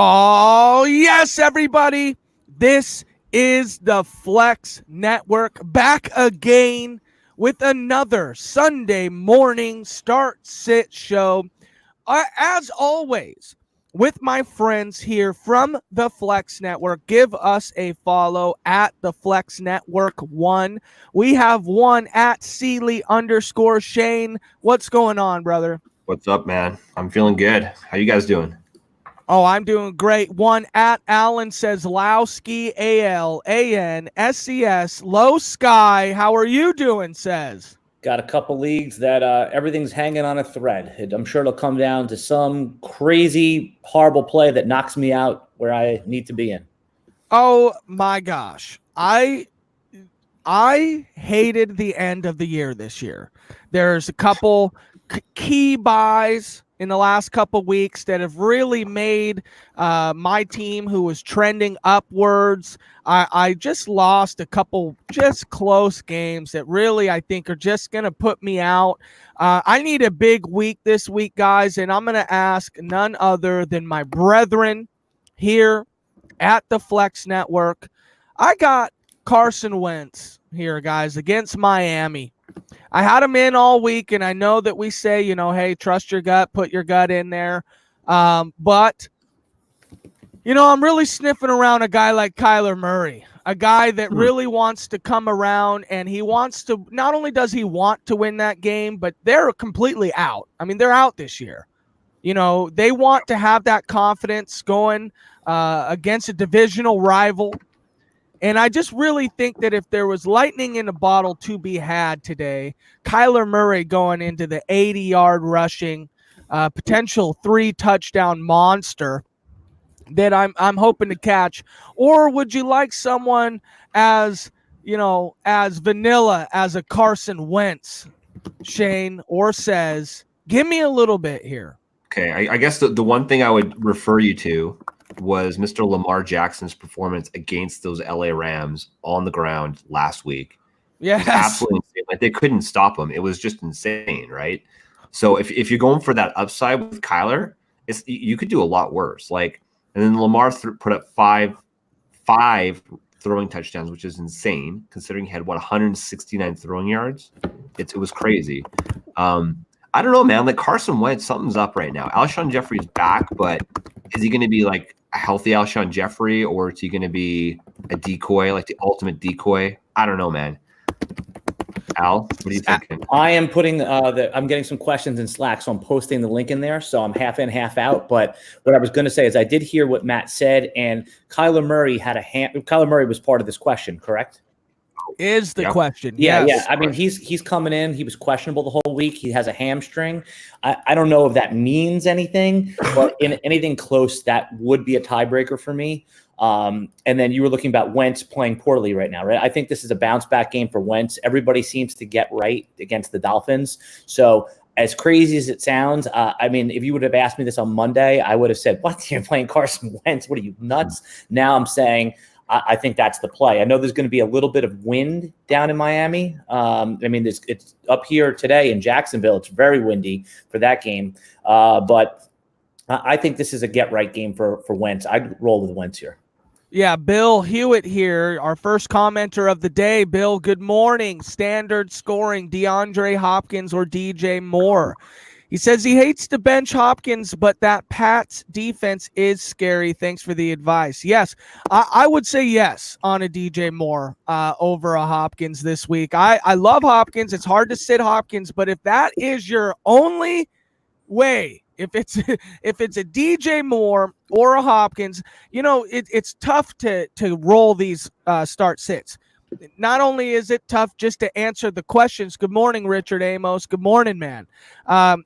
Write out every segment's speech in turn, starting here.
Oh, yes, everybody. This is the Flex Network back again with another Sunday morning start-sit show. As always, with my friends here from the Flex Network, give us a follow at the Flex Network 1. We have one at Seeley_Shane. What's going on, brother? What's up, man? I'm feeling good. How you guys doing? Oh, I'm doing great. One at Alan says Lowski, ALANSCS, Low Sky. How are you doing? Says. Got a couple leagues that everything's hanging on a thread. I'm sure it'll come down to some crazy, horrible play that knocks me out where I need to be in. Oh my gosh. I hated the end of the year this year. There's a couple key buys in the last couple weeks that have really made my team, who was trending upwards. I just lost a couple just close games that really I think are just going to put me out. I need a big week this week, guys, and I'm going to ask none other than my brethren here at the Flex Network. I got Carson Wentz here, guys, against Miami. I had him in all week, and I know that we say, hey, trust your gut, put your gut in there. But, I'm really sniffing around a guy like Kyler Murray, a guy that really wants to come around, and he wants to, not only does he want to win that game, but they're completely out. I mean, they're out this year. They want to have that confidence going against a divisional rival. And I just really think that if there was lightning in a bottle to be had today, Kyler Murray going into the 80-yard rushing, potential 3-touchdown monster that I'm hoping to catch. Or would you like someone as vanilla as a Carson Wentz, Shane, or says, give me a little bit here. Okay, I guess the one thing I would refer you to was Mr. Lamar Jackson's performance against those LA Rams on the ground last week. Yes. Absolutely insane. Like, they couldn't stop him. It was just insane, right? So if you're going for that upside with Kyler, you could do a lot worse. And then Lamar put up five throwing touchdowns, which is insane considering he had 169 throwing yards. It was crazy. I don't know, man. Like, Carson Wentz, something's up right now. Alshon Jeffrey's back, but is he going to be like a healthy Alshon Jeffrey, or is he going to be a decoy, like the ultimate decoy? I don't know, man. Al, what are you thinking? I am putting I'm getting some questions in Slack, so I'm posting the link in there. So I'm half in, half out. But what I was going to say is I did hear what Matt said, and Kyler Murray Kyler Murray was part of this question, correct? Is the question. Yeah, yes. yeah. I mean, he's coming in. He was questionable the whole week. He has a hamstring. I don't know if that means anything, but in anything close, that would be a tiebreaker for me. And then you were looking about Wentz playing poorly right now, right? I think this is a bounce back game for Wentz. Everybody seems to get right against the Dolphins. So as crazy as it sounds, I mean, if you would have asked me this on Monday, I would have said, what, you're playing Carson Wentz? What are you, nuts? Now I'm saying I think that's the play. I know there's going to be a little bit of wind down in Miami. I mean, it's up here today in Jacksonville. It's very windy for that game. But I think this is a get-right game for Wentz. I'd roll with Wentz here. Yeah, Bill Hewitt here, our first commenter of the day. Bill, good morning. Standard scoring, DeAndre Hopkins or DJ Moore. He says he hates to bench Hopkins, but that Pats defense is scary. Thanks for the advice. Yes, I would say yes on a DJ Moore over a Hopkins this week. I love Hopkins. It's hard to sit Hopkins, but if that is your only way, if it's a DJ Moore or a Hopkins, it's tough to roll these start sits. Not only is it tough just to answer the questions. Good morning, Richard Amos. Good morning, man.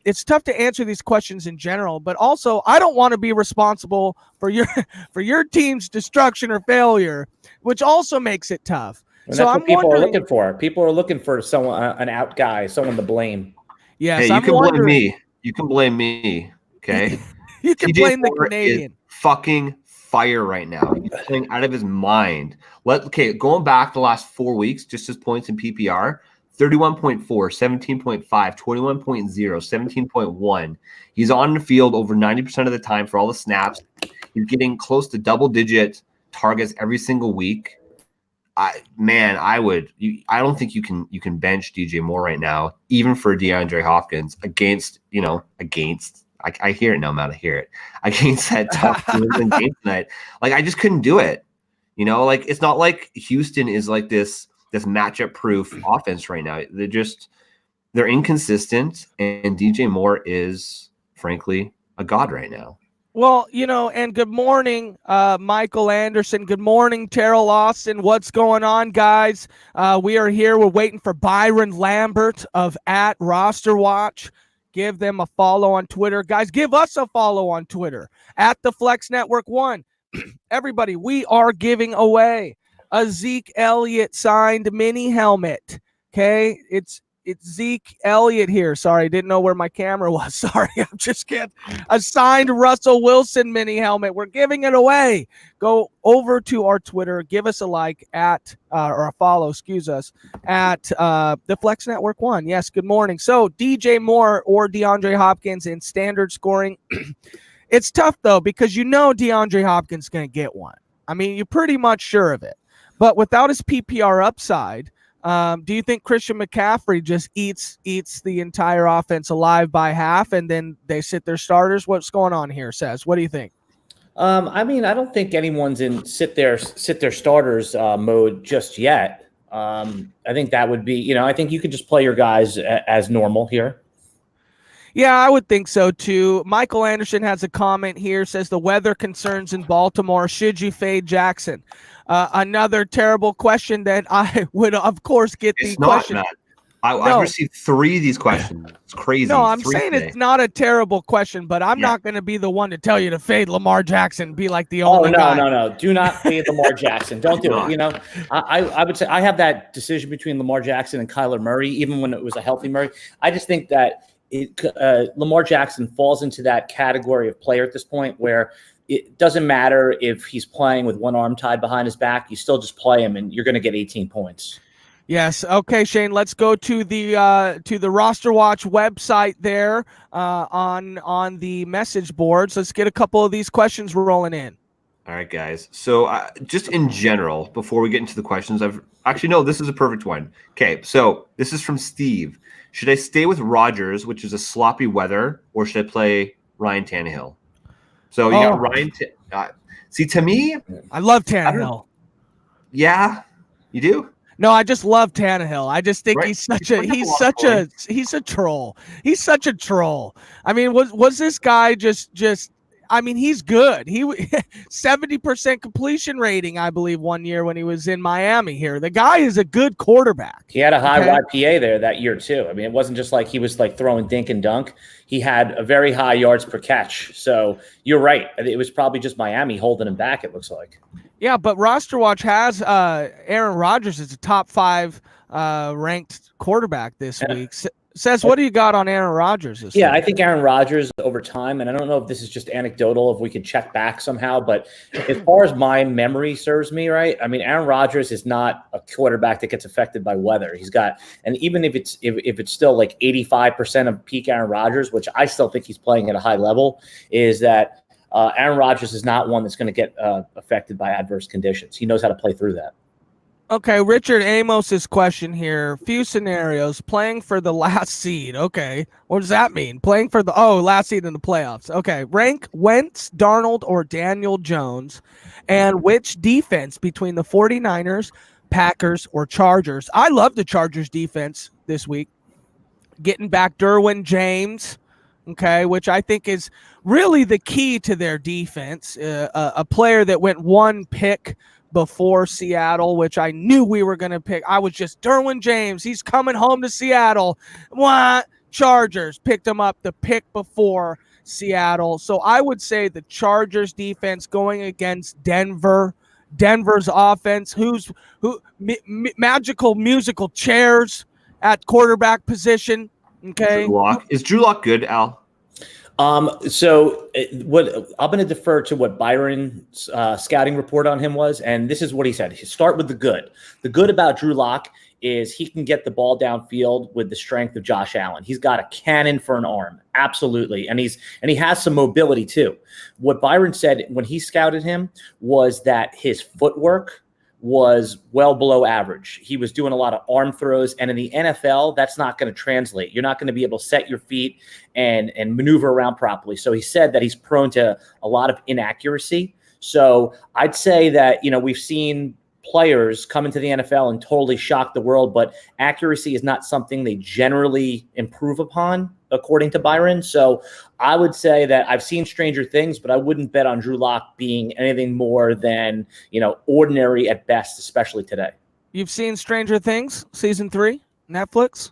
It's tough to answer these questions in general, but also I don't want to be responsible for your team's destruction or failure, which also makes it tough. And so that's what people are looking for. People are looking for someone, an out guy, someone to blame. Yes, hey, you can blame me. You can blame me. Okay. You can blame the Canadian. Fucking fire right now. He's playing out of his mind. Going back the last 4 weeks, just his points in PPR, 31.4, 17.5, 21.0, 17.1. He's on the field over 90% of the time for all the snaps. He's getting close to double-digit targets every single week. I don't think you can bench DJ Moore right now, even for DeAndre Hopkins against I hear it now, Matt. I hear it against that tough Cleveland game tonight. Like, I just couldn't do it. Like, it's not like Houston is like this matchup proof offense right now. They're inconsistent, and DJ Moore is frankly a god right now. Well, and good morning, Michael Anderson. Good morning, Terrell Austin. What's going on, guys? We are here. We're waiting for Byron Lambert of @RosterWatch. Give them a follow on Twitter. Guys, give us a follow on Twitter @TheFlexNetwork1. Everybody, we are giving away a Zeke Elliott signed mini helmet. Okay, it's Zeke Elliott here. Sorry, I didn't know where my camera was. Sorry, I'm just kidding. A signed Russell Wilson mini helmet. We're giving it away. Go over to our Twitter. Give us a like or a follow, excuse us, at the Flex Network 1. Yes, good morning. So DJ Moore or DeAndre Hopkins in standard scoring. It's tough, though, because DeAndre Hopkins is going to get one. I mean, you're pretty much sure of it. But without his PPR upside, do you think Christian McCaffrey just eats the entire offense alive by half and then they sit their starters? What's going on here, Says? What do you think? I mean, I don't think anyone's in sit their starters mode just yet. I think that would be, I think you could just play your guys as normal here. Yeah, I would think so too. Michael Anderson has a comment here, says the weather concerns in Baltimore. Should you fade Jackson? Another terrible question that I would, of course, get the question. Not, I've received 3 of these questions. It's crazy. No, I'm saying today. It's not a terrible question, but I'm not going to be the one to tell you to fade Lamar Jackson, be like the only guy. No. Do not fade Lamar Jackson. Don't do it. I would say I have that decision between Lamar Jackson and Kyler Murray, even when it was a healthy Murray. I just think that Lamar Jackson falls into that category of player at this point where it doesn't matter if he's playing with one arm tied behind his back. You still just play him, and you're going to get 18 points. Yes. Okay, Shane. Let's go to the RosterWatch website there on the message boards. Let's get a couple of these questions rolling in. All right, guys. So just in general, before we get into the questions, this is a perfect one. Okay, so this is from Steve. Should I stay with Rodgers, which is a sloppy weather, or should I play Ryan Tannehill? So you got Ryan. See, to me, I love Tannehill. Yeah, you do? No, I just love Tannehill. I just think he's a troll. He's such a troll. I mean, was this guy just? I mean, he's good. He 70% completion rating, I believe, one year when he was in Miami here. The guy is a good quarterback. He had a high YPA there that year, too. I mean, it wasn't just like he was like throwing dink and dunk. He had a very high yards per catch. So you're right. It was probably just Miami holding him back, it looks like. Yeah, but RosterWatch has Aaron Rodgers as a top 5 ranked quarterback this week. Says, what do you got on Aaron Rodgers this week? I think Aaron Rodgers over time, and I don't know if this is just anecdotal, if we could check back somehow, but as far as my memory serves me, right? I mean, Aaron Rodgers is not a quarterback that gets affected by weather. He's got, and even if it's still like 85% of peak Aaron Rodgers, which I still think he's playing at a high level, is that Aaron Rodgers is not one that's going to get affected by adverse conditions. He knows how to play through that. Okay, Richard Amos's question here. Few scenarios. Playing for the last seed. Okay, what does that mean? Playing for the last seed in the playoffs. Okay, rank Wentz, Darnold, or Daniel Jones, and which defense between the 49ers, Packers, or Chargers? I love the Chargers defense this week. Getting back Derwin James, okay, which I think is really the key to their defense. A player that went 1 pick before Seattle, which I knew we were going to pick. I was just Derwin James. He's coming home to Seattle. What? Chargers picked him up the pick before Seattle. So I would say the Chargers defense going against Denver. Denver's offense, magical musical chairs at quarterback position. Okay. Is Drew Lock good, Al? So what I'm going to defer to what Byron's scouting report on him was, and this is what he said. Start with the good. The good about Drew Lock is he can get the ball downfield with the strength of Josh Allen. He's got a cannon for an arm, absolutely, and he has some mobility too. What Byron said when he scouted him was that his footwork was well below average. He was doing a lot of arm throws, and in the NFL, that's not going to translate. You're not going to be able to set your feet and maneuver around properly. So he said that he's prone to a lot of inaccuracy. So I'd say that, we've seen players come into the NFL and totally shock the world, but accuracy is not something they generally improve upon, according to Byron. So I would say that I've seen stranger things, but I wouldn't bet on Drew Lock being anything more than, ordinary at best, especially today. You've seen Stranger Things, season 3, Netflix?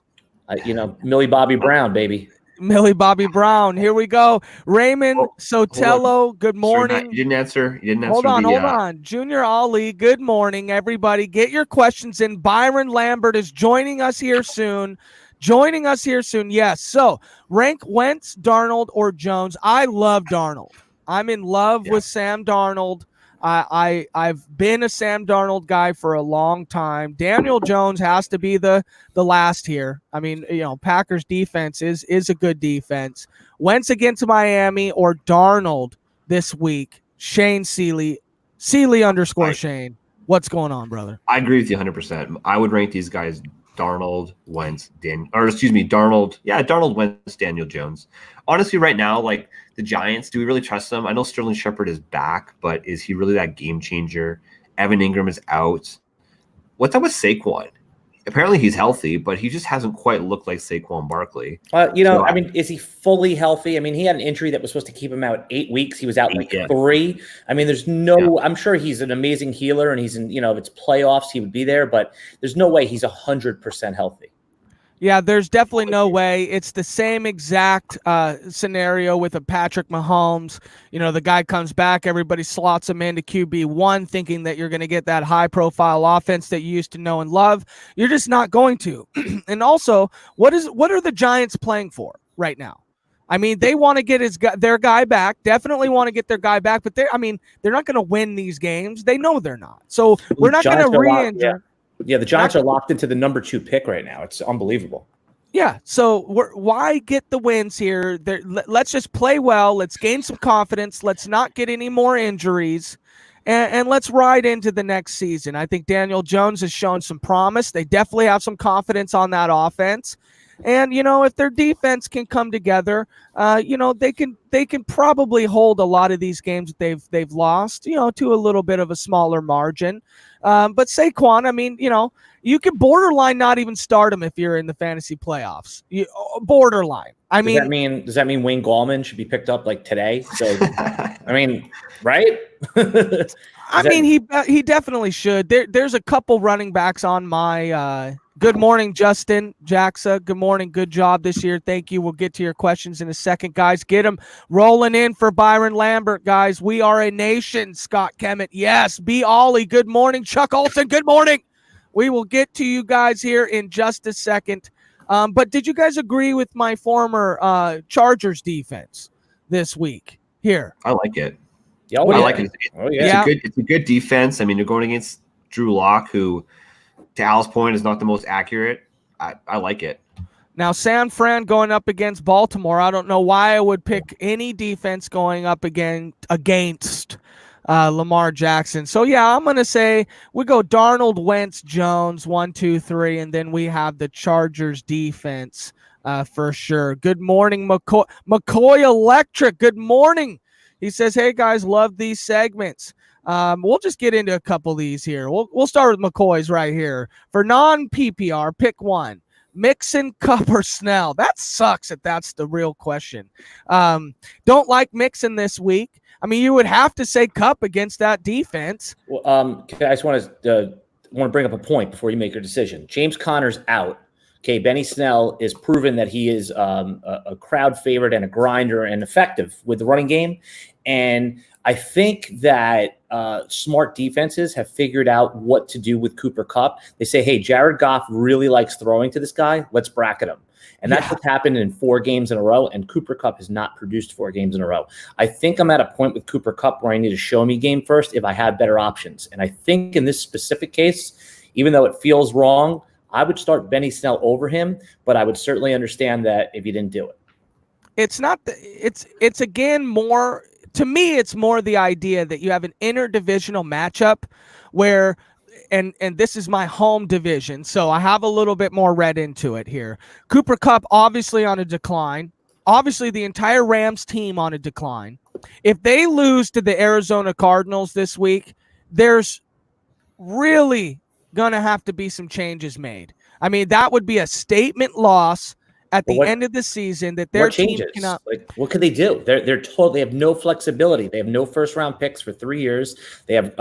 Millie Bobby Brown, baby. Millie Bobby Brown. Here we go. Raymond Sotelo, good morning. You didn't answer. Hold on. Junior Ali, good morning, everybody. Get your questions in. Byron Lambert is joining us here soon. Yes. So rank Wentz, Darnold, or Jones. I love Darnold. I'm in love with Sam Darnold. I've been a Sam Darnold guy for a long time. Daniel Jones has to be the last here. I mean, Packers defense is a good defense. Wentz against Miami or Darnold this week. Shane Seeley _, Shane. What's going on, brother? I agree with you 100%. I would rank these guys Darnold, Wentz, Darnold. Yeah, Darnold, Wentz, Daniel Jones. Honestly, right now, like the Giants, do we really trust them? I know Sterling Shepard is back, but is he really that game changer? Evan Ingram is out. What's up with Saquon? Apparently he's healthy, but he just hasn't quite looked like Saquon Barkley. Is he fully healthy? I mean, he had an injury that was supposed to keep him out 8 weeks. He was out 3. I mean, there's no, I'm sure he's an amazing healer and he's in, if it's playoffs, he would be there, but there's no way he's 100% healthy. Yeah, there's definitely no way. It's the same exact scenario with a Patrick Mahomes. The guy comes back, everybody slots him into QB1 thinking that you're going to get that high-profile offense that you used to know and love. You're just not going to. And also, what are the Giants playing for right now? I mean, they want to get their guy back, definitely want to get their guy back, but they're not going to win these games. They know they're not. So we're not going to re-injure. Yeah, the Giants are locked into the number 2 pick right now. It's unbelievable. Yeah, so why get the wins here? Let's just play well. Let's gain some confidence. Let's not get any more injuries, and let's ride into the next season. I think Daniel Jones has shown some promise. They definitely have some confidence on that offense. And, if their defense can come together, they can probably hold a lot of these games that they've lost, to a little bit of a smaller margin. But Saquon, I mean, you can borderline not even start him if you're in the fantasy playoffs. Borderline. Does that mean Wayne Gallman should be picked up like today? So, right? He definitely should. There's a couple running backs on my good morning, Justin Jacksa. Good morning. Good job this year. Thank you. We'll get to your questions in a second, guys. Get them rolling in for Byron Lambert, guys. We are a nation. Scott Kemet. Yes. B. Ollie. Good morning. Chuck Olson. Good morning. We will get to you guys here in just a second. But did you guys agree with my former Chargers defense this week here? I like it. Yeah, I like it. It's a good defense. I mean, you're going against Drew Lock, who, to Al's point, is not the most accurate. I like it. Now, San Fran going up against Baltimore. I don't know why I would pick any defense going up against Lamar Jackson. So, yeah, I'm going to say we go Darnold, Wentz, Jones, 1, 2, 3, and then we have the Chargers defense for sure. Good morning, McCoy Electric. Good morning. He says, hey, guys, love these segments. We'll just get into a couple of these here. We'll start with McCoy's right here. For non-PPR, pick one. Mixon, Cup, or Snell? That sucks if that's the real question. Don't like Mixon this week. I mean, you would have to say Cup against that defense. Well, I just want to bring up a point before you make your decision. James Conner's out. Okay, Benny Snell is proven that he is a crowd favorite and a grinder and effective with the running game. And I think that smart defenses have figured out what to do with Cooper Kupp. They say, hey, Jared Goff really likes throwing to this guy. Let's bracket him. And that's what's happened in 4 games in a row. And Cooper Kupp has not produced 4 games in a row. I think I'm at a point with Cooper Kupp where I need to show me game first if I have better options. And I think in this specific case, even though it feels wrong, I would start Benny Snell over him, but I would certainly understand that if you didn't do it. It's again more, to me, it's more the idea that you have an interdivisional matchup where, and this is my home division, so I have a little bit more read into it here. Cooper Kupp obviously on a decline. Obviously the entire Rams team on a decline. If they lose to the Arizona Cardinals this week, there's really going to have to be some changes made. I mean, that would be a statement loss at the end of the season that their team cannot. Like, what could they do? They're told they have no flexibility. They have no first round picks for 3 years. They have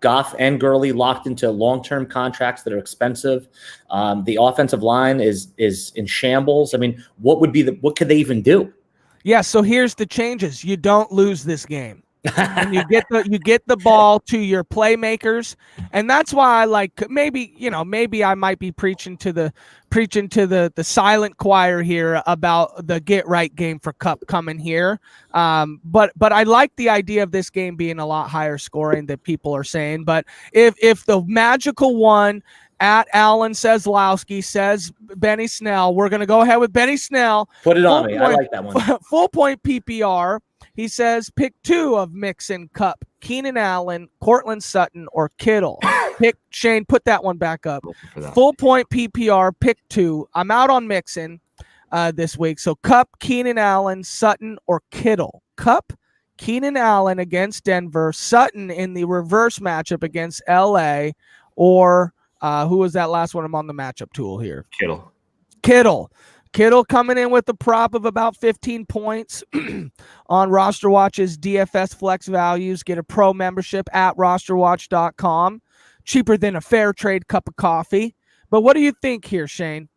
Goff and Gurley locked into long-term contracts that are expensive. The offensive line is in shambles. I mean, what could they even do? Yeah, so here's the changes. You don't lose this game. And you get the ball to your playmakers, and that's why I like, maybe I might be preaching to the silent choir here about the get right game for Kupp coming here. But I like the idea of this game being a lot higher scoring than people are saying. But if the magical one at Alan Seslowski says Benny Snell, we're gonna go ahead with Benny Snell. Put it on me. I like that one. Full point PPR. He says pick 2 of Mixon, Kupp, Keenan Allen, Cortland Sutton, or Kittle. Pick Shane, put that one back up. Full point PPR, pick 2. I'm out on Mixon this week. So Kupp, Keenan Allen, Sutton, or Kittle. Kupp, Keenan Allen against Denver, Sutton in the reverse matchup against LA, or who was that last one? I'm on the matchup tool here. Kittle coming in with a prop of about 15 points on RosterWatch's DFS flex values. Get a pro membership at RosterWatch.com. Cheaper than a fair trade cup of coffee. But what do you think here, Shane?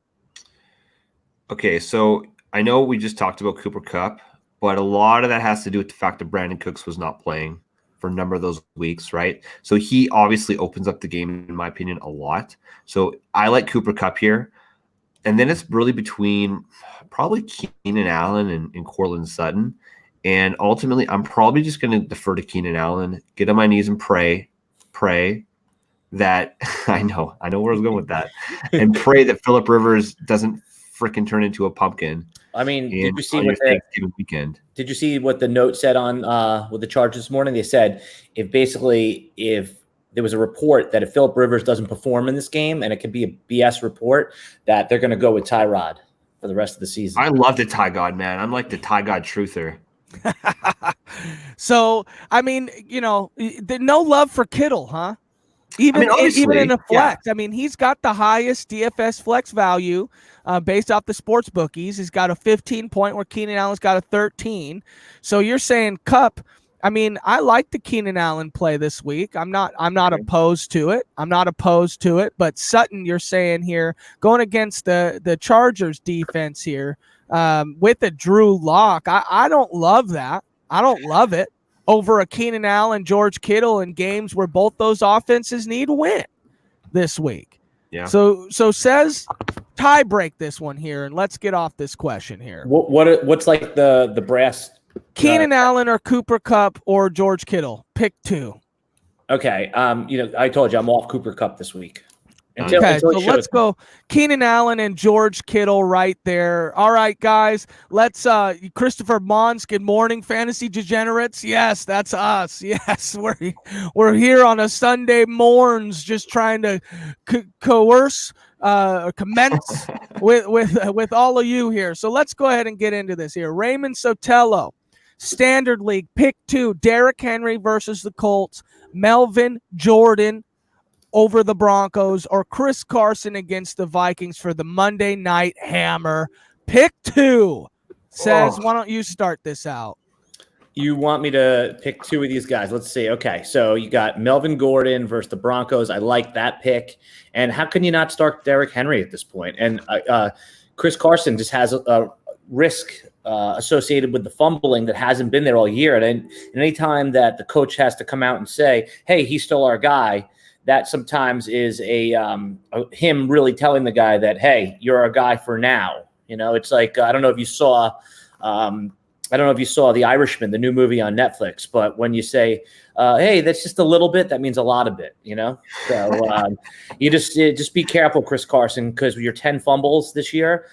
Okay, so I know we just talked about Cooper Kupp, but a lot of that has to do with the fact that Brandon Cooks was not playing for a number of those weeks, right? So he obviously opens up the game, in my opinion, a lot. So I like Cooper Kupp here. And then it's really between probably Keenan Allen and Cortland Sutton. And ultimately, I'm probably just going to defer to Keenan Allen, get on my knees and pray that I know where I was going with that, and pray that Phillip Rivers doesn't freaking turn into a pumpkin. I mean, did you see Thanksgiving weekend? Did you see what the note said on with the Chargers this morning? They said if there was a report that if Phillip Rivers doesn't perform in this game, and it could be a BS report, that they're going to go with Tyrod for the rest of the season. I love the Ty God, man. I'm like the Ty God truther. So, I mean, there's no love for Kittle, huh? Even in a flex. Yeah. I mean, he's got the highest DFS flex value based off the sports bookies. He's got a 15 point where Keenan Allen's got a 13. So you're saying Kupp. I mean, I like the Keenan Allen play this week. I'm not opposed to it. But Sutton, you're saying here, going against the Chargers defense here with a Drew Lock. I don't love that. I don't love it over a Keenan Allen, George Kittle in games where both those offenses need a win this week. Yeah. So says tie break this one here, and let's get off this question here. What's like the brass? Keenan Allen or Cooper Kupp or George Kittle? Pick 2. Okay. I told you I'm off Cooper Kupp this week. So let's go Keenan Allen and George Kittle right there. All right, guys. Let's Christopher Mons, good morning, fantasy degenerates. Yes, that's us. Yes, we're here on a Sunday morns just trying to commence with all of you here. So let's go ahead and get into this here. Raymond Sotelo, Standard League, pick 2, Derrick Henry versus the Colts, Melvin Jordan over the Broncos, or Chris Carson against the Vikings for the Monday Night Hammer. Pick 2. Says, Why don't you start this out? You want me to pick 2 of these guys? Let's see. Okay, so you got Melvin Gordon versus the Broncos. I like that pick. And how can you not start Derrick Henry at this point? And Chris Carson just has a risk associated with the fumbling that hasn't been there all year. And any time that the coach has to come out and say, hey, he's still our guy, that sometimes is him really telling the guy that, hey, you're our guy for now. It's like I don't know if you saw. I don't know if you saw The Irishman, the new movie on Netflix, but when you say, "Hey, that's just a little bit," that means a lot of it, So you just be careful, Chris Carson, because your 10 fumbles this year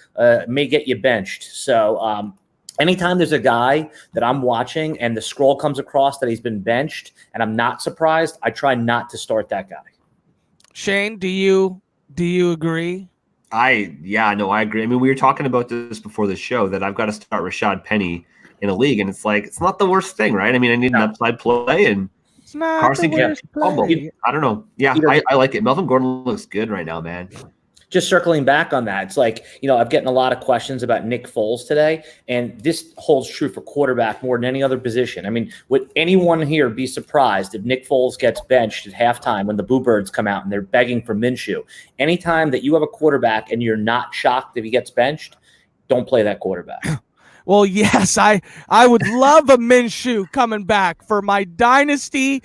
may get you benched. So anytime there's a guy that I'm watching and the scroll comes across that he's been benched and I'm not surprised, I try not to start that guy. Shane, do you agree? I agree. I mean, we were talking about this before the show that I've got to start Rashad Penny in a league, and it's like it's not the worst thing, right? I mean, I need an upside play, and It's not Carson the can worst fumble. play. I don't know. Yeah, I like it. Melvin Gordon looks good right now, man. Just circling back on that, it's like, I've gotten a lot of questions about Nick Foles today, and this holds true for quarterback more than any other position. I mean, would anyone here be surprised if Nick Foles gets benched at halftime when the Boo Birds come out and they're begging for Minshew? Anytime that you have a quarterback and you're not shocked if he gets benched, don't play that quarterback. Well, yes, I would love a Minshew coming back for my dynasty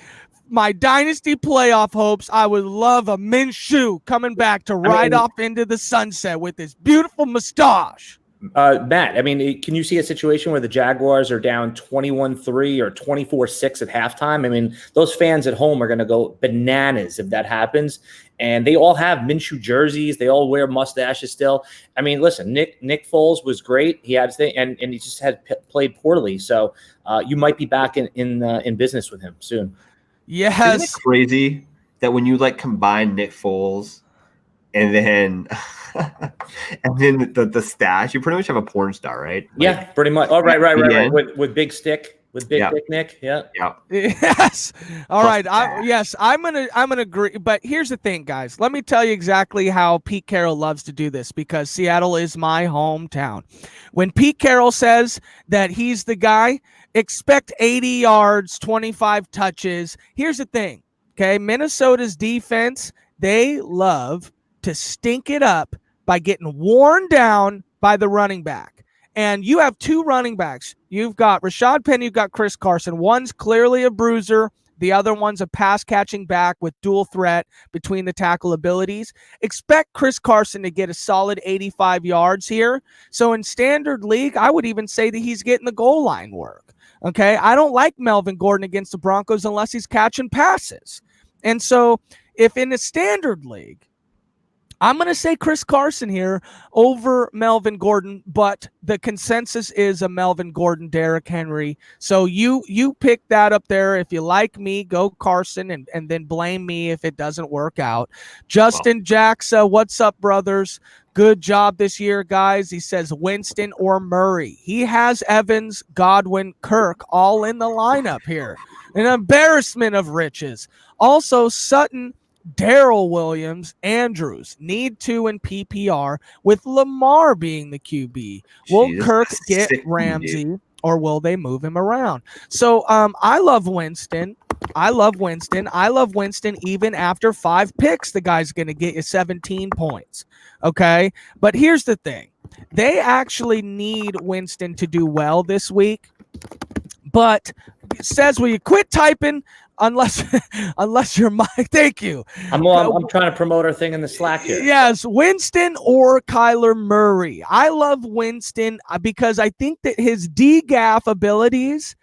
playoff hopes. I would love a Minshew coming back to ride off into the sunset with his beautiful mustache. Matt, I mean, can you see a situation where the Jaguars are down 21-3 or 24-6 at halftime? I mean, those fans at home are going to go bananas if that happens. And they all have Minshew jerseys. They all wear mustaches still. I mean, listen, Nick Foles was great. He had his thing, and he just had played poorly. So you might be back in business with him soon. Yes. Isn't it crazy that when you combine Nick Foles and then the stash, you pretty much have a porn star, right? Yeah, pretty much. Oh, right. With big stick. With Big Dick Nick, yeah. Yes. All right. I'm gonna agree. But here's the thing, guys. Let me tell you exactly how Pete Carroll loves to do this, because Seattle is my hometown. When Pete Carroll says that he's the guy, expect 80 yards, 25 touches. Here's the thing, okay? Minnesota's defense, they love to stink it up by getting worn down by the running back. And you have two running backs. You've got Rashad Penny, you've got Chris Carson. One's clearly a bruiser. The other one's a pass-catching back with dual threat between the tackle abilities. Expect Chris Carson to get a solid 85 yards here. So in standard league, I would even say that he's getting the goal line work. Okay? I don't like Melvin Gordon against the Broncos unless he's catching passes. And so if in a standard league, I'm going to say Chris Carson here over Melvin Gordon, but the consensus is a Melvin Gordon, Derrick Henry. So you pick that up there. If you like me, go Carson and then blame me if it doesn't work out. Justin Jackson, what's up, brothers? Good job this year, guys. He says Winston or Murray. He has Evans, Godwin, Kirk all in the lineup here. An embarrassment of riches. Also, Sutton, Darrell Williams, Andrews need to in PPR with Lamar being the QB. Will Kirk get Ramsey or will they move him around? So I love Winston. I love Winston even after 5 picks. The guy's going to get you 17 points. Okay. But here's the thing. They actually need Winston to do well this week. But it says, will you quit typing? Unless you're Mike, thank you. I'm trying to promote our thing in the Slack here. Yes, Winston or Kyler Murray. I love Winston because I think that his DGAF abilities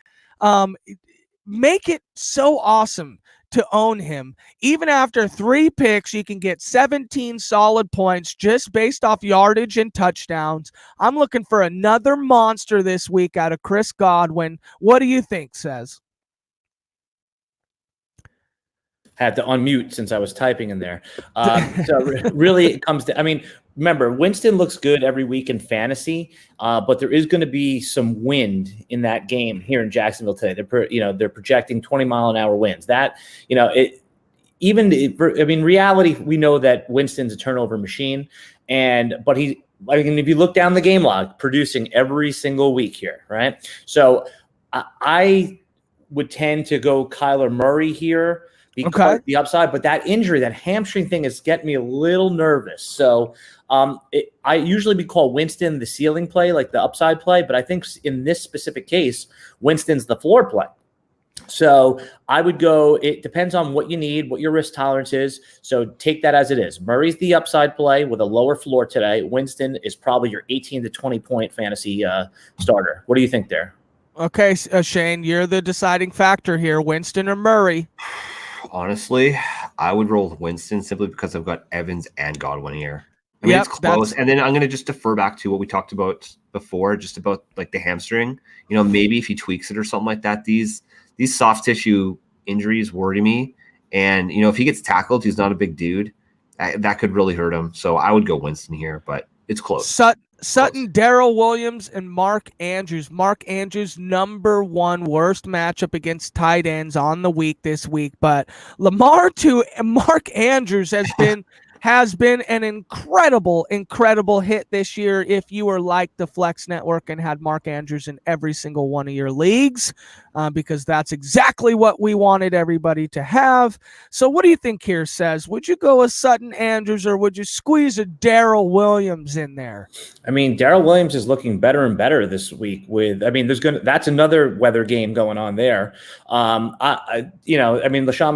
make it so awesome to own him. Even after 3 picks, you can get 17 solid points just based off yardage and touchdowns. I'm looking for another monster this week out of Chris Godwin. What do you think, Says? Had to unmute since I was typing in there. So really it comes to, I mean, remember, Winston looks good every week in fantasy, but there is going to be some wind in that game here in Jacksonville today. They're projecting 20-mile-an-hour winds. That, reality, we know that Winston's a turnover machine, but if you look down the game log, producing every single week here, right? So I would tend to go Kyler Murray here. Because the upside, but that injury, that hamstring thing is getting me a little nervous. So I usually be called Winston the ceiling play, like the upside play, but I think in this specific case, Winston's the floor play. So I would go, it depends on what you need, what your risk tolerance is. So take that as it is. Murray's the upside play with a lower floor today. Winston is probably your 18 to 20 point fantasy starter. What do you think there? Okay, Shane, you're the deciding factor here. Winston or Murray? Honestly, I would roll with Winston simply because I've got Evans and Godwin here. I mean, it's close. And then I'm going to just defer back to what we talked about before, just about like the hamstring. Maybe if he tweaks it or something like that, these soft tissue injuries worry me. And, if he gets tackled, he's not a big dude. That could really hurt him. So I would go Winston here, but it's close. Sutton, Darrell Williams, and Mark Andrews. Mark Andrews, number one worst matchup against tight ends on the week this week. But Lamar to Mark Andrews has been an incredible hit this year if you were like the Flex Network and had Mark Andrews in every single one of your leagues, because that's exactly what we wanted everybody to have. So what do you think here, Says? Would you go with Sutton Andrews or would you squeeze a Darrell Williams in there? I mean, Darrell Williams is looking better and better this week that's another weather game going on there. LaShawn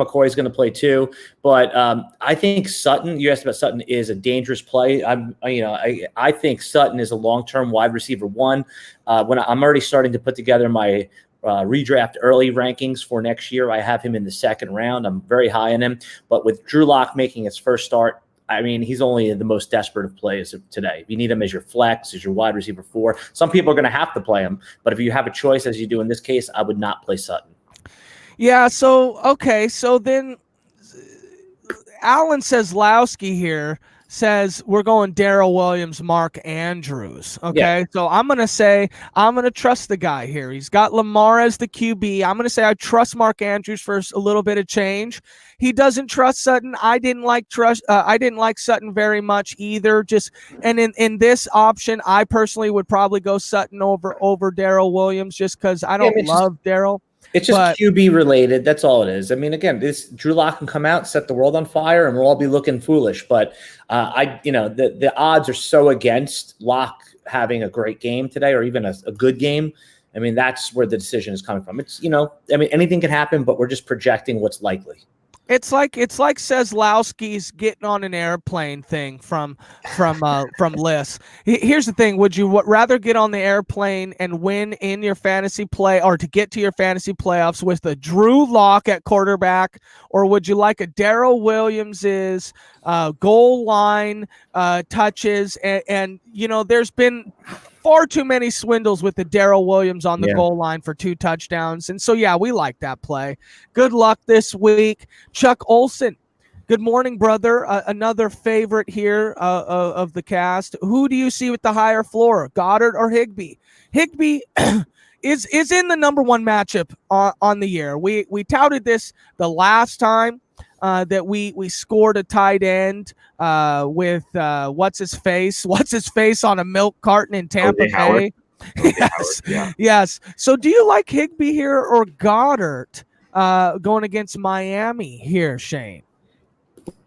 McCoy is going to play too, but I think Sutton, you asked about Sutton, is a dangerous play. I think Sutton is a long-term wide receiver one. When I'm already starting to put together my redraft early rankings for next year, I have him in the second round. I'm very high on him, but with Drew Lock making his first start, I mean, he's only the most desperate of plays today. If you need him as your flex, as your wide receiver 4, some people are going to have to play him, but if you have a choice, as you do in this case, I would not play Sutton. Yeah. So then Alan Seslowski here says we're going Darrell Williams, Mark Andrews. Okay. Yeah. So I'm going to trust the guy here. He's got Lamar as the QB. I'm going to say I trust Mark Andrews for a little bit of change. He doesn't trust Sutton. I didn't like Sutton very much either. And in this option, I personally would probably go Sutton over Darrell Williams just because I don't love Darrell. It's just QB related. That's all it is. I mean, again, this Drew Lock can come out, set the world on fire, and we'll all be looking foolish. But the odds are so against Lock having a great game today, or even a good game. I mean, that's where the decision is coming from. It's anything can happen, but we're just projecting what's likely. It's like Seslowski's getting on an airplane thing from Liss. Here's the thing: would you rather get on the airplane and win in your fantasy play, or to get to your fantasy playoffs with a Drew Lock at quarterback, or would you like a Darrell Williams's goal line touches? And there's been far too many swindles with the Darrell Williams on the goal line for 2 touchdowns. And so, we like that play. Good luck this week. Chuck Olson, good morning, brother. Another favorite here of the cast. Who do you see with the higher floor, Goddard or Higbee? Higbee is in the number one matchup on the year. We touted this the last time that we scored a tight end with what's his face on a milk carton in Tampa Bay. Yes. So do you like Higbee here or Goddard going against Miami here, Shane?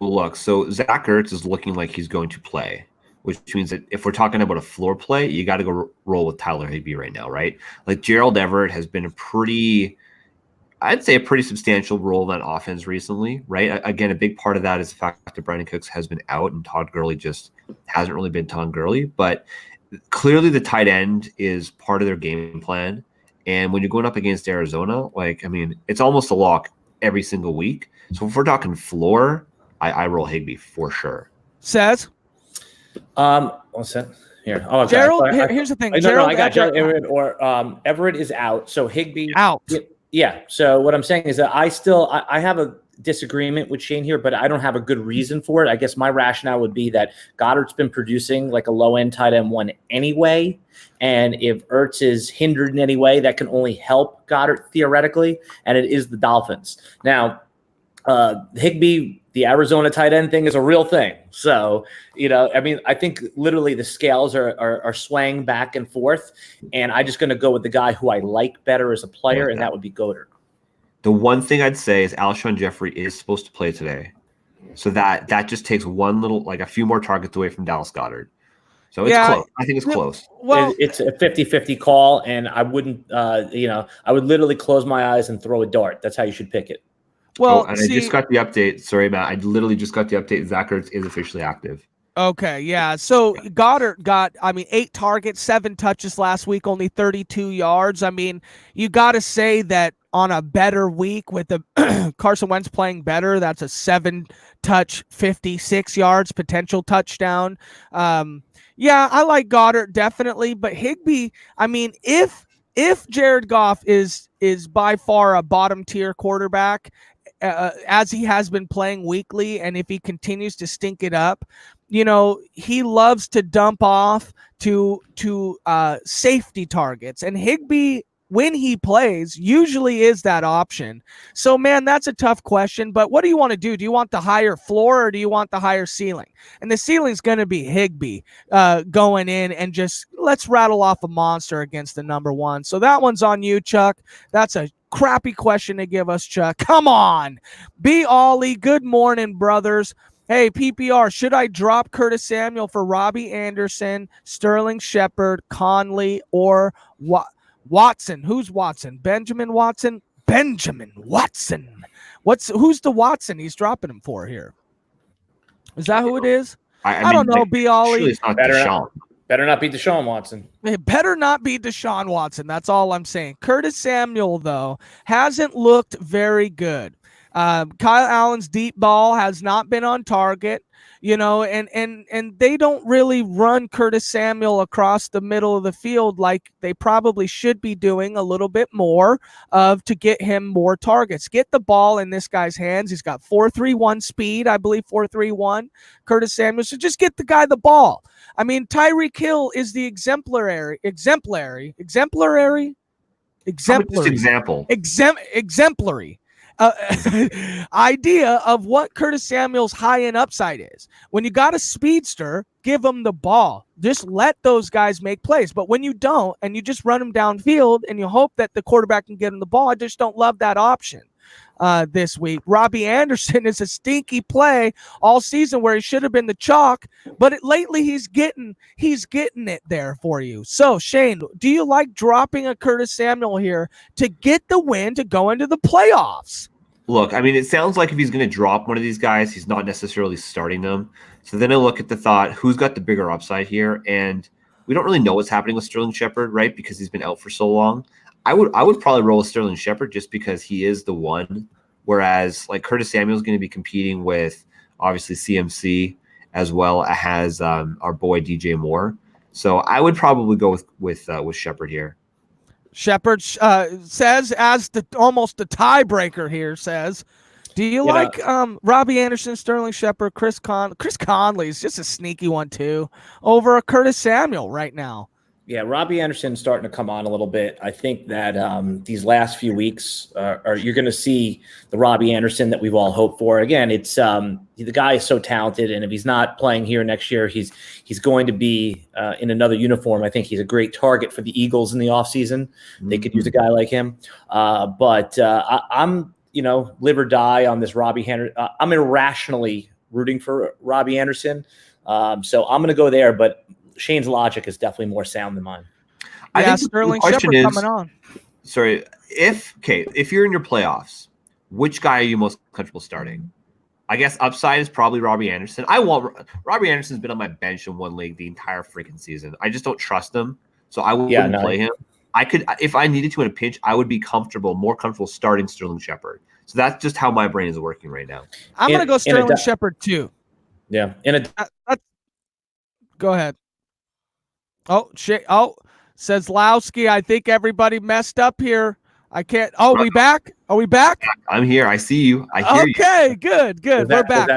Look, so Zach Ertz is looking like he's going to play, which means that if we're talking about a floor play, you got to go roll with Tyler Higbee right now, right? Like Gerald Everett has been a pretty substantial role in that offense recently, right? Again, a big part of that is the fact that Brandon Cooks has been out and Todd Gurley just hasn't really been Todd Gurley. But clearly the tight end is part of their game plan. And when you're going up against Arizona, it's almost a lock every single week. So if we're talking floor, I roll Higbee for sure. Says? What's that? Here. Oh, Gerald, here's the thing. I got Gerald Everett or Everett is out. So Higbee out. Yeah. So what I'm saying is that I have a disagreement with Shane here, but I don't have a good reason for it. I guess my rationale would be that Goddard's been producing like a low-end tight end one anyway. And if Ertz is hindered in any way, that can only help Goddard theoretically. And it is the Dolphins. Now, Higbee, the Arizona tight end thing is a real thing. So, I think literally the scales are swaying back and forth. And I'm just going to go with the guy who I like better as a player, and that would be Goddard. The one thing I'd say is Alshon Jeffrey is supposed to play today. So that just takes one little, a few more targets away from Dallas Goedert. So it's close. I think it's close. Well, It's a 50-50 call, and I wouldn't, I would literally close my eyes and throw a dart. That's how you should pick it. well, I just got the update. Sorry, Matt. I literally just got the update. Zach Ertz is officially active. Okay, yeah. So Goddard got, 8 targets, 7 touches last week, only 32 yards. I mean, you got to say that on a better week with the Carson Wentz playing better, that's a 7-touch, 56 yards potential touchdown. Yeah, I like Goddard definitely, but Higbee, I mean, if Jared Goff is by far a bottom tier quarterback, as he has been playing weekly, and if he continues to stink it up, he loves to dump off to safety targets, and Higbee, when he plays, usually is that option. So, man, that's a tough question, but what do you want to do? Do you want the higher floor or do you want the higher ceiling? And the ceiling's going to be Higbee going in and just let's rattle off a monster against the number one. So that one's on you, Chuck. That's a crappy question to give us, Chuck. Come on. B. Ollie, good morning, brothers. Hey, PPR, should I drop Curtis Samuel for Robbie Anderson, Sterling Shepard, Conley, or Watson? Who's Watson? Benjamin Watson? Benjamin Watson. Who's the Watson he's dropping him for here? Is that who it is? I don't know, B. Ollie. It's not Deshaun. Better not be Deshaun Watson. It better not be Deshaun Watson. That's all I'm saying. Curtis Samuel, though, hasn't looked very good. Kyle Allen's deep ball has not been on target, and they don't really run Curtis Samuel across the middle of the field like they probably should be doing a little bit more to get him more targets. Get the ball in this guy's hands. He's got 4.31 speed, I believe 4.31. Curtis Samuel. So just get the guy the ball. I mean, Tyreek Hill is the exemplary idea of what Curtis Samuel's high-end upside is. When you got a speedster, give him the ball. Just let those guys make plays. But when you don't, and you just run them downfield, and you hope that the quarterback can get him the ball, I just don't love that option this week. Robbie Anderson is a stinky play all season where he should have been the chalk, but lately he's getting it there for you. So, Shane, do you like dropping a Curtis Samuel here to get the win to go into the playoffs? Look, I mean, it sounds like if he's going to drop one of these guys, he's not necessarily starting them. So then I look at the thought, who's got the bigger upside here? And we don't really know what's happening with Sterling Shepard, right? Because he's been out for so long. I would probably roll with Sterling Shepard just because he is the one, whereas like Curtis Samuel is going to be competing with obviously CMC as well as our boy DJ Moore. So I would probably go with Shepard here. Shepard says, as almost the tiebreaker here, says, do you like Robbie Anderson, Sterling Shepard, Chris Conley is just a sneaky one too over Curtis Samuel right now. Yeah, Robbie Anderson's starting to come on a little bit. I think that these last few weeks you're going to see the Robbie Anderson that we've all hoped for. Again, it's the guy is so talented, and if he's not playing here next year, he's going to be in another uniform. I think he's a great target for the Eagles in the offseason. They could use a guy like him. But I'm, live or die on this Robbie Anderson. I'm irrationally rooting for Robbie Anderson. So I'm going to go there, but Shane's logic is definitely more sound than mine. I think Sterling Shepard coming on. Sorry, if you're in your playoffs, which guy are you most comfortable starting? I guess upside is probably Robbie Anderson. Robbie Anderson's been on my bench in one league the entire freaking season. I just don't trust him, so I wouldn't play him. I could, if I needed to in a pinch, I would be more comfortable starting Sterling Shepard. So that's just how my brain is working right now. I'm going to go Sterling Shepard too. Yeah. Go ahead. Says Lowski, I think everybody messed up here. I can't. Oh, we back? Are we back? I'm here. I see you. I hear you. Okay, good. We're back.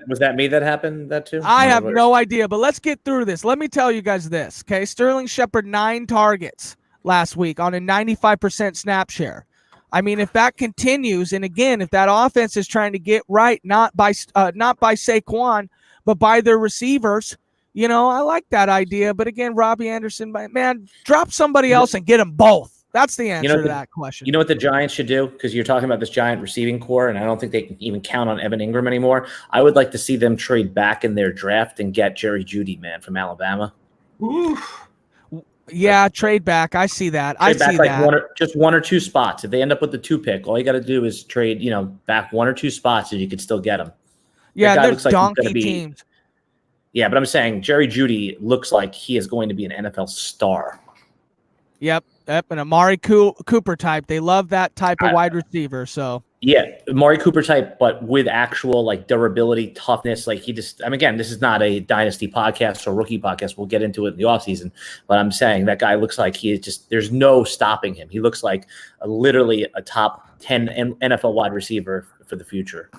Was that me that happened that too? I have no idea, but let's get through this. Let me tell you guys this, okay? Sterling Shepard, 9 targets last week on a 95% snap share. I mean, if that continues, and again, if that offense is trying to get right, not by Saquon, but by their receivers, I like that idea. But again, Robbie Anderson, man, drop somebody else and get them both. That's the answer to that question. You know what the Giants should do? Because you're talking about this giant receiving core, and I don't think they can even count on Evan Ingram anymore. I would like to see them trade back in their draft and get Jerry Jeudy, man, from Alabama. Oof. Yeah, trade back. I see that. I Trade back see like that. one or two spots. If they end up with the 2 pick, all you got to do is trade, back 1 or 2 spots, and you could still get them. Yeah, That guy there's looks like he's going to donkey be. teams. Yeah, but I'm saying Jerry Jeudy looks like he is going to be an NFL star. Yep, an Amari Cooper type. They love that type of wide receiver. So yeah, Amari Cooper type, but with actual like durability, toughness. Like again, this is not a dynasty podcast or rookie podcast. We'll get into it in the offseason. But I'm saying that guy looks like he is just, there's no stopping him. He looks like literally a top 10 NFL wide receiver for the future.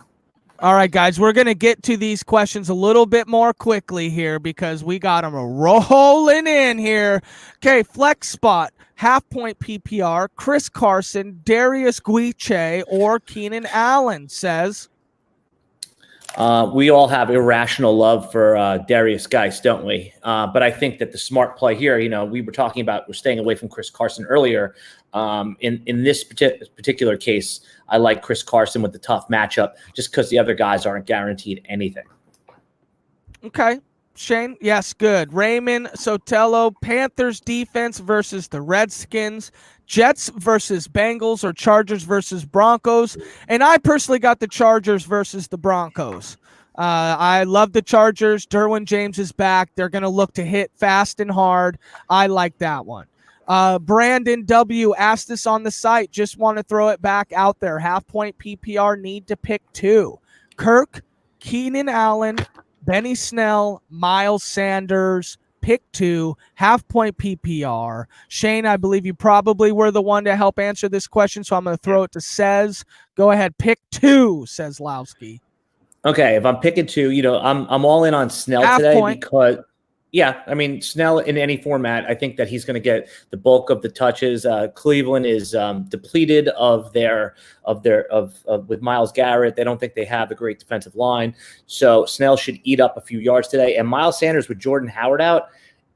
all right, guys, we're going to get to these questions a little bit more quickly here because we got them rolling in here. Okay, flex spot, half point PPR, Chris Carson, Darius Guiche, or Keenan Allen says. We all have irrational love for Darius Geis, don't we? But I think that the smart play here, we were talking about we're staying away from Chris Carson earlier. In this particular case, I like Chris Carson with the tough matchup just because the other guys aren't guaranteed anything. Okay. Shane, yes, good. Raymond Sotelo, Panthers defense versus the Redskins, Jets versus Bengals, or Chargers versus Broncos. And I personally got the Chargers versus the Broncos. I love the Chargers. Derwin James is back. They're going to look to hit fast and hard. I like that one. Brandon W. asked this on the site. Just want to throw it back out there. Half point PPR, need to pick 2. Kirk, Keenan Allen, Benny Snell, Miles Sanders, pick 2, half point PPR. Shane, I believe you probably were the one to help answer this question, so I'm going to throw it to Says. Go ahead, pick 2, says Lowski. Okay, if I'm picking 2, I'm all in on Snell half today point. because Snell in any format, I think that he's going to get the bulk of the touches. Cleveland is depleted with Myles Garrett. They don't think they have a great defensive line, so Snell should eat up a few yards today. And Miles Sanders with Jordan Howard out.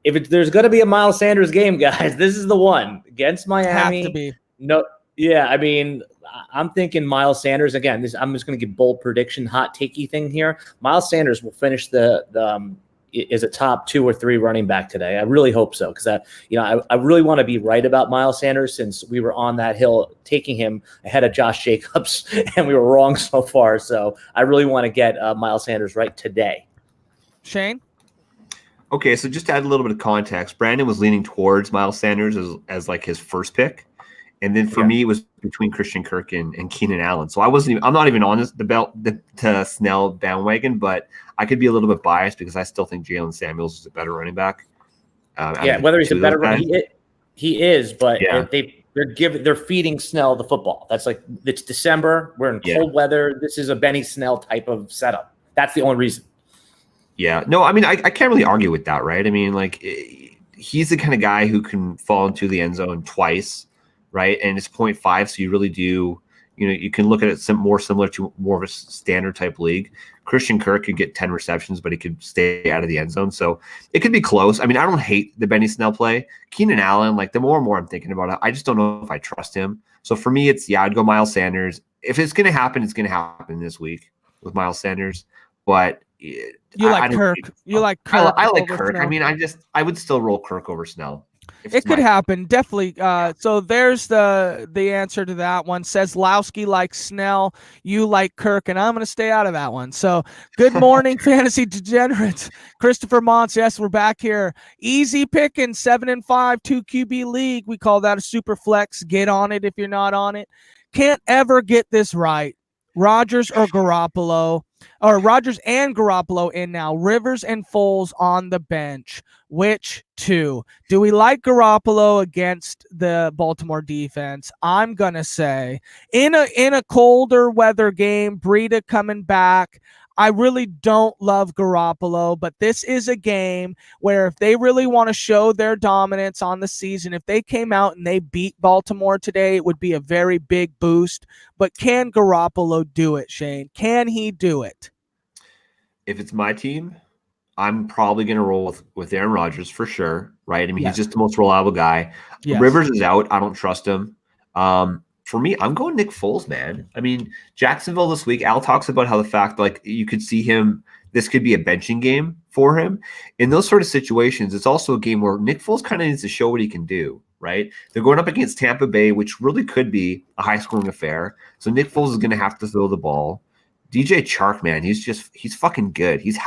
There's going to be a Miles Sanders game, guys, this is the one against Miami. Have to be. No, yeah, I'm thinking Miles Sanders again. I'm just going to give bold prediction, hot takey thing here. Miles Sanders will finish is a top 2 or 3 running back today. I really hope so because I really want to be right about Miles Sanders since we were on that hill taking him ahead of Josh Jacobs and we were wrong so far. So I really want to get Miles Sanders right today. Shane? Okay, so just to add a little bit of context, Brandon was leaning towards Miles Sanders as like his first pick. And then for me, it was between Christian Kirk and Keenan Allen. So I'm not even on the Snell bandwagon, but I could be a little bit biased because I still think Jalen Samuels is a better running back. Whether he's a better running back, he is, but yeah. they're feeding Snell the football. That's like, it's December. We're in cold weather. This is a Benny Snell type of setup. That's the only reason. Yeah. No, I can't really argue with that, right? He's the kind of guy who can fall into the end zone twice. Right. And it's 0.5. So you really do, you can look at it more similar to more of a standard type league. Christian Kirk could get 10 receptions, but he could stay out of the end zone. So it could be close. I don't hate the Benny Snell play. Keenan Allen, the more and more I'm thinking about it, I just don't know if I trust him. So for me, I'd go Miles Sanders. If it's going to happen, it's going to happen this week with Miles Sanders. But you like Kirk. I like Kirk. Snell. I would still roll Kirk over Snell. It could happen, definitely. So there's the answer to that one. Says Lowski likes Snell, you like Kirk, and I'm going to stay out of that one. So good morning, fantasy degenerates. Christopher Montz, yes, we're back here. Easy picking, 7-5, 2 QB league. We call that a super flex. Get on it if you're not on it. Can't ever get this right. Rodgers and Garoppolo in now. Rivers and Foles on the bench. Which 2? Do we like Garoppolo against the Baltimore defense? I'm gonna say in a colder weather game, Breida coming back. I really don't love Garoppolo, but this is a game where if they really want to show their dominance on the season, if they came out and they beat Baltimore today, it would be a very big boost. But can Garoppolo do it, Shane? Can he do it? If it's my team, I'm probably going to roll with Aaron Rodgers for sure, right? He's just the most reliable guy. Yes. Rivers is out. I don't trust him. For me, I'm going Nick Foles, man. Jacksonville this week, Al talks about how the fact you could see him this could be a benching game for him. In those sort of situations, it's also a game where Nick Foles kind of needs to show what he can do, right? They're going up against Tampa Bay, which really could be a high-scoring affair. So Nick Foles is going to have to throw the ball. DJ Chark, man, he's fucking good. He's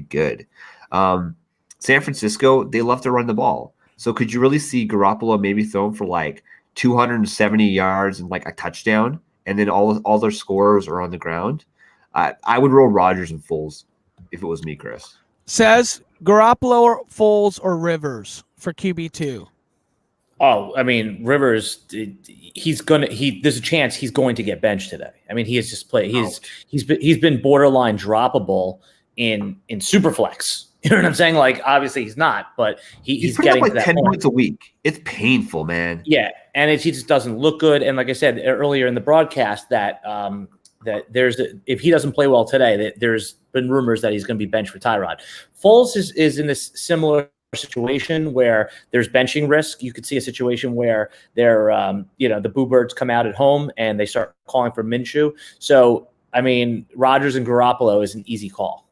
#good. San Francisco, they love to run the ball. So could you really see Garoppolo maybe thrown for like 270 yards and like a touchdown, and then all their scorers are on the ground? I would roll Rodgers and Foles if it was me, Chris. Says Garoppolo or Foles or Rivers for QB2. Oh, I mean, Rivers, there's a chance he's going to get benched today. I mean, he has just played. He's been borderline droppable in Superflex. You know what I'm saying? Like, obviously he's not, but he's getting up like to that 10 point. points a week. It's painful, man. Yeah, and he just doesn't look good. And like I said earlier in the broadcast, that if he doesn't play well today, that there's been rumors that he's going to be benched for Tyrod. Foles is in this similar situation where there's benching risk. You could see a situation where the Boo Birds come out at home and they start calling for Minshew. So, I mean, Rodgers and Garoppolo is an easy call.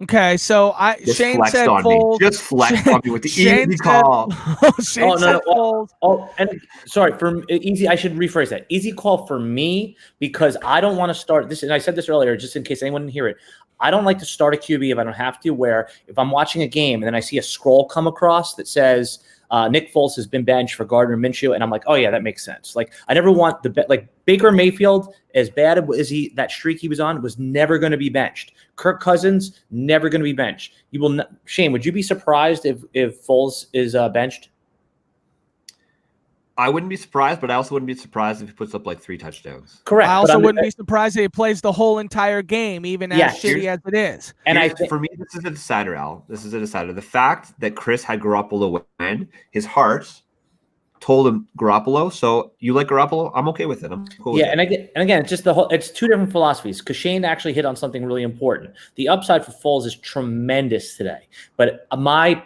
Okay, so Shane said Foles. Just flex on me with the easy call. Shane said Foles. And sorry, for easy, I should rephrase that. Easy call for me because I don't want to start this, and I said this earlier just in case anyone didn't hear it. I don't like to start a QB if I don't have to, where if I'm watching a game and then I see a scroll come across that says Nick Foles has been benched for Gardner Minshew, and I'm like, oh yeah, that makes sense. Like, I never want like Baker Mayfield, as bad as that streak he was on, was never going to be benched. Kirk Cousins, never going to be benched. You will not, Shane, would you be surprised if Foles is benched? I wouldn't be surprised, but I also wouldn't be surprised if he puts up like 3 touchdowns. Correct. I also wouldn't be surprised if he plays the whole entire game, even as shitty as it is. And for me, this is a decider, Al. This is a decider. The fact that Chris had Garoppolo win, his heart told him Garoppolo. So you like Garoppolo? I'm okay with it. I'm cool with it. And again, it's just it's two different philosophies, because Shane actually hit on something really important. The upside for Foles is tremendous today, but my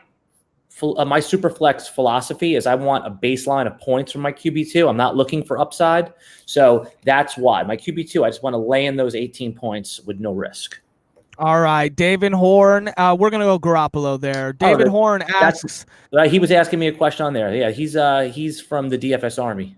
Superflex philosophy is I want a baseline of points from my QB2. I'm not looking for upside. So that's why. My QB2, I just want to lay in those 18 points with no risk. All right, David Horn. We're going to go Garoppolo there. David Horn asks. He was asking me a question on there. Yeah, he's from the DFS Army.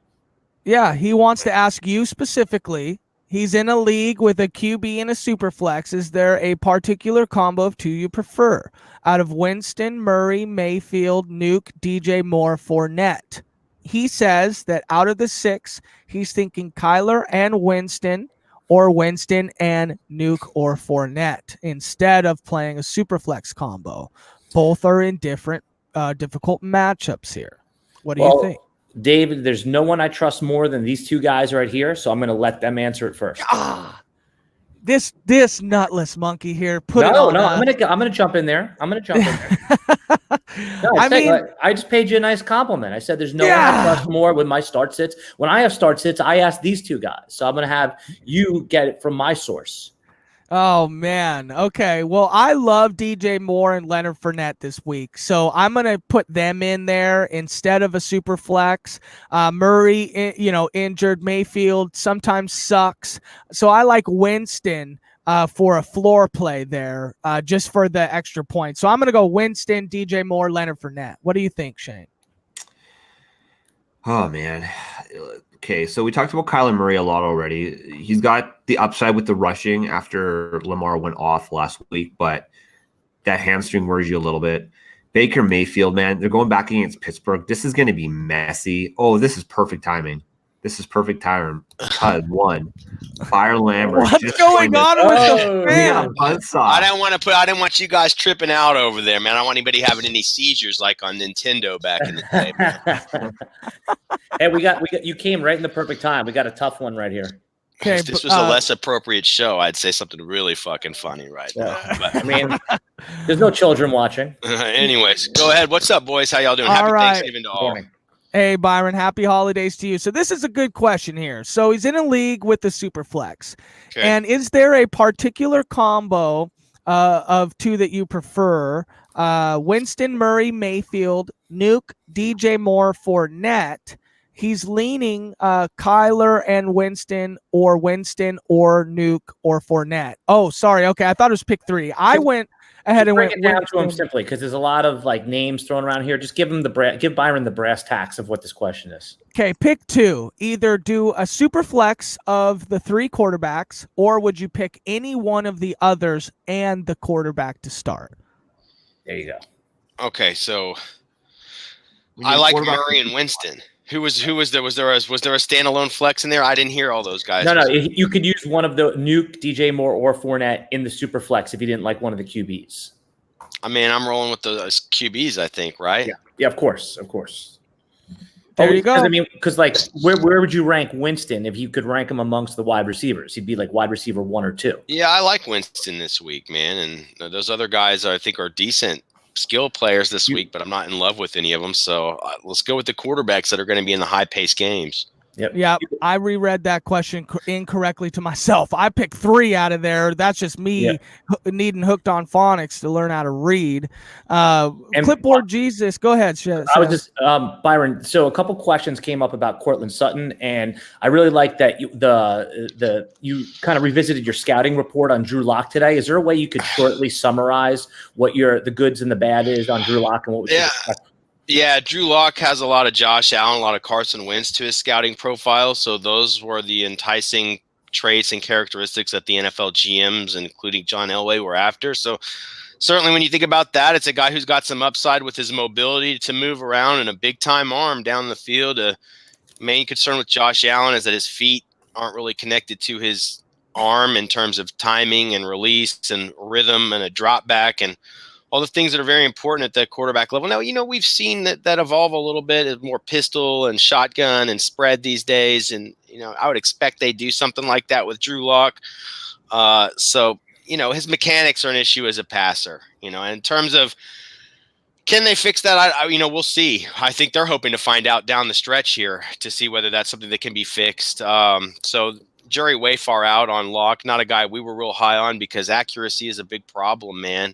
Yeah, he wants to ask you specifically. He's in a league with a QB and a Superflex. Is there a particular combo of two you prefer? Out of Winston, Murray, Mayfield, Nuke, DJ Moore, Fournette. He says that out of the 6, he's thinking Kyler and Winston, or Winston and Nuke or Fournette, instead of playing a Superflex combo. Both are in different, difficult matchups here. What do you think? David, there's no one I trust more than these two guys right here, so I'm going to let them answer it first. This nutless monkey here. I'm gonna jump in there. I just paid you a nice compliment. I said there's no one I trust more with my start sits. When I have start sits, I ask these two guys. So I'm gonna have you get it from my source. Oh, man. Okay. Well, I love DJ Moore and Leonard Fournette this week, so I'm going to put them in there instead of a super flex. Murray, injured. Mayfield sometimes sucks. So I like Winston for a floor play there, just for the extra points. So I'm going to go Winston, DJ Moore, Leonard Fournette. What do you think, Shane? Oh, man. Okay, so we talked about Kyler Murray a lot already. He's got the upside with the rushing after Lamar went off last week, but that hamstring worries you a little bit. Baker Mayfield, man, they're going back against Pittsburgh. This is going to be messy. Oh, this is perfect timing. Because one, Fire Lambert. What's going on with the fan? I didn't want you guys tripping out over there, man. I don't want anybody having any seizures like on Nintendo back in the day, man. Hey, we got you came right in the perfect time. We got a tough one right here. Okay, if this was a less appropriate show, I'd say something really fucking funny right now. But, I mean, there's no children watching. Anyways, go ahead. What's up, boys? How y'all doing? Happy Thanksgiving to all. Hey, Byron, happy holidays to you. So this is a good question here. So he's in a league with the Superflex. Okay. And is there a particular combo of two that you prefer? Winston, Murray, Mayfield, Nuke, DJ Moore, Fournette. he's leaning Kyler and Winston or Nuke or Fournette. Oh, sorry. Okay, I thought it was pick 3. I went ahead and break went it down to him Winston. simply because there's a lot of like names thrown around here. Just give Byron the brass tacks of what this question is. Okay, pick 2. Either do a super flex of the 3 quarterbacks, or would you pick any one of the others and the quarterback to start? There you go. Okay, so We I need like quarterback. Murray and Winston. Who was there? Was there a standalone flex in there? I didn't hear all those guys. No, you could use one of the Nuke, DJ Moore, or Fournette in the super flex if you didn't like one of the QBs. I mean, I'm rolling with the QBs. I think, right? Yeah, of course. There you go. I mean, because like, where would you rank Winston if you could rank him amongst the wide receivers? He'd be like wide receiver 1 or 2. Yeah, I like Winston this week, man, and those other guys I think are decent skill players this week, but I'm not in love with any of them. So let's go with the quarterbacks that are going to be in the high-paced games. Yep. Yeah, I reread that question incorrectly to myself. I picked 3 out of there. That's just me needing hooked on phonics to learn how to read. Clipboard Jesus, go ahead. I was just Byron. So a couple questions came up about Cortland Sutton, and I really like that you kind of revisited your scouting report on Drew Lock today. Is there a way you could shortly summarize what the goods and the bad is on Drew Lock and what we should expect? Yeah, Drew Lock has a lot of Josh Allen, a lot of Carson Wentz to his scouting profile. So those were the enticing traits and characteristics that the NFL GMs, including John Elway, were after. So certainly when you think about that, it's a guy who's got some upside with his mobility to move around and a big-time arm down the field. Main concern with Josh Allen is that his feet aren't really connected to his arm in terms of timing and release and rhythm and a drop back and all the things that are very important at the quarterback level. Now, we've seen that evolve a little bit as more pistol and shotgun and spread these days. And, I would expect they do something like that with Drew Lock. So, his mechanics are an issue as a passer, and in terms of, can they fix that? We'll see. I think they're hoping to find out down the stretch here to see whether that's something that can be fixed. So jury way far out on Lock, not a guy we were real high on because accuracy is a big problem, man.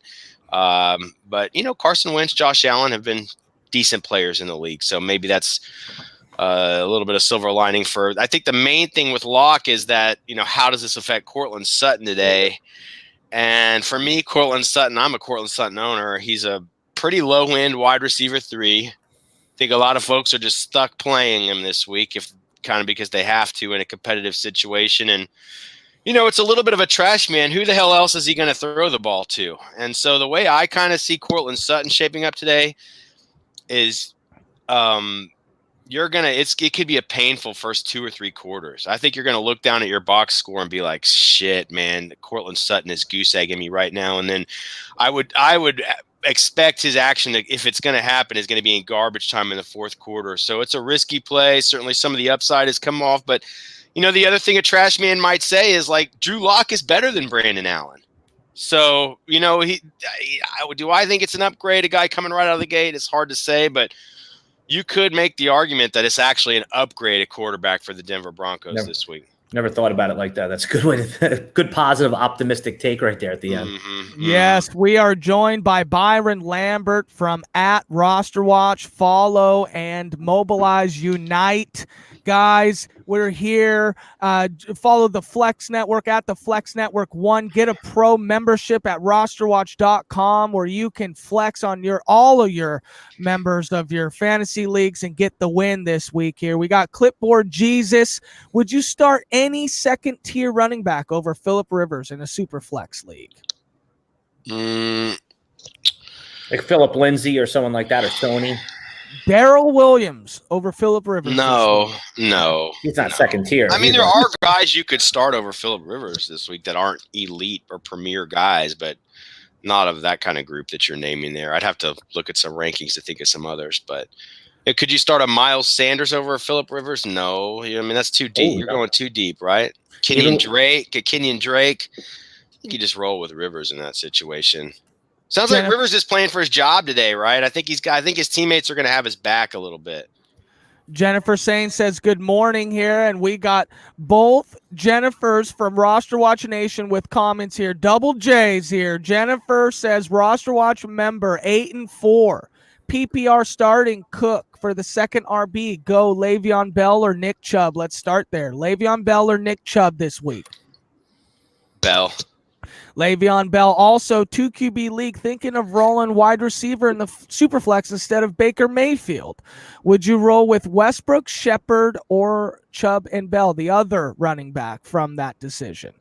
But Carson Wentz, Josh Allen have been decent players in the league. So maybe that's a little bit of silver lining I think the main thing with Lock is that, how does this affect Cortland Sutton today? And for me, Cortland Sutton, I'm a Cortland Sutton owner. He's a pretty low end wide receiver 3. I think a lot of folks are just stuck playing him this week because they have to in a competitive situation. And, it's a little bit of a trash man. Who the hell else is he going to throw the ball to? And so the way I kind of see Cortland Sutton shaping up today is it could be a painful first 2 or 3 quarters. I think you're going to look down at your box score and be like, shit, man, Cortland Sutton is goose egging me right now. And then I would expect his action, if it's going to happen, is going to be in garbage time in the 4th quarter. So it's a risky play. Certainly some of the upside has come off, but the other thing a trash man might say is like Drew Lock is better than Brandon Allen. So, do I think it's an upgrade, a guy coming right out of the gate? It's hard to say, but you could make the argument that it's actually an upgrade at quarterback for the Denver Broncos this week. Never thought about it like that. That's a good way good positive, optimistic take right there at the end. Mm-hmm. Yes, we are joined by Byron Lambert from @RosterWatch. Follow and mobilize, unite. Guys, we're here. Follow the Flex Network at the Flex Network 1. Get a pro membership at RosterWatch.com where you can flex on all of your members of your fantasy leagues and get the win this week here. We got Clipboard Jesus. Would you start any second tier running back over Phillip Rivers in a super flex league? Like Philip Lindsay or someone like that, or Sony. Darrell Williams over Phillip Rivers. No. He's not second tier. I mean, there are guys you could start over Phillip Rivers this week that aren't elite or premier guys, but not of that kind of group that you're naming there. I'd have to look at some rankings to think of some others, but could you start a Miles Sanders over Phillip Rivers? No. I mean, that's too deep. You're going too deep, right? Kenyon Drake. I think you just roll with Rivers in that situation. Sounds like Rivers is playing for his job today, right? I think his teammates are going to have his back a little bit. Jennifer Sain says good morning here, and we got both Jennifers from Roster Watch Nation with comments here. Double J's here. Jennifer says Roster Watch member 8 and 4. PPR starting Cook for the second RB. Go Le'Veon Bell or Nick Chubb. Let's start there. Le'Veon Bell or Nick Chubb this week? Bell. Le'Veon Bell. Also, 2 QB league, thinking of rolling wide receiver in the Superflex instead of Baker Mayfield. Would you roll with Westbrook, Shepard, or Chubb and Bell, the other running back from that decision,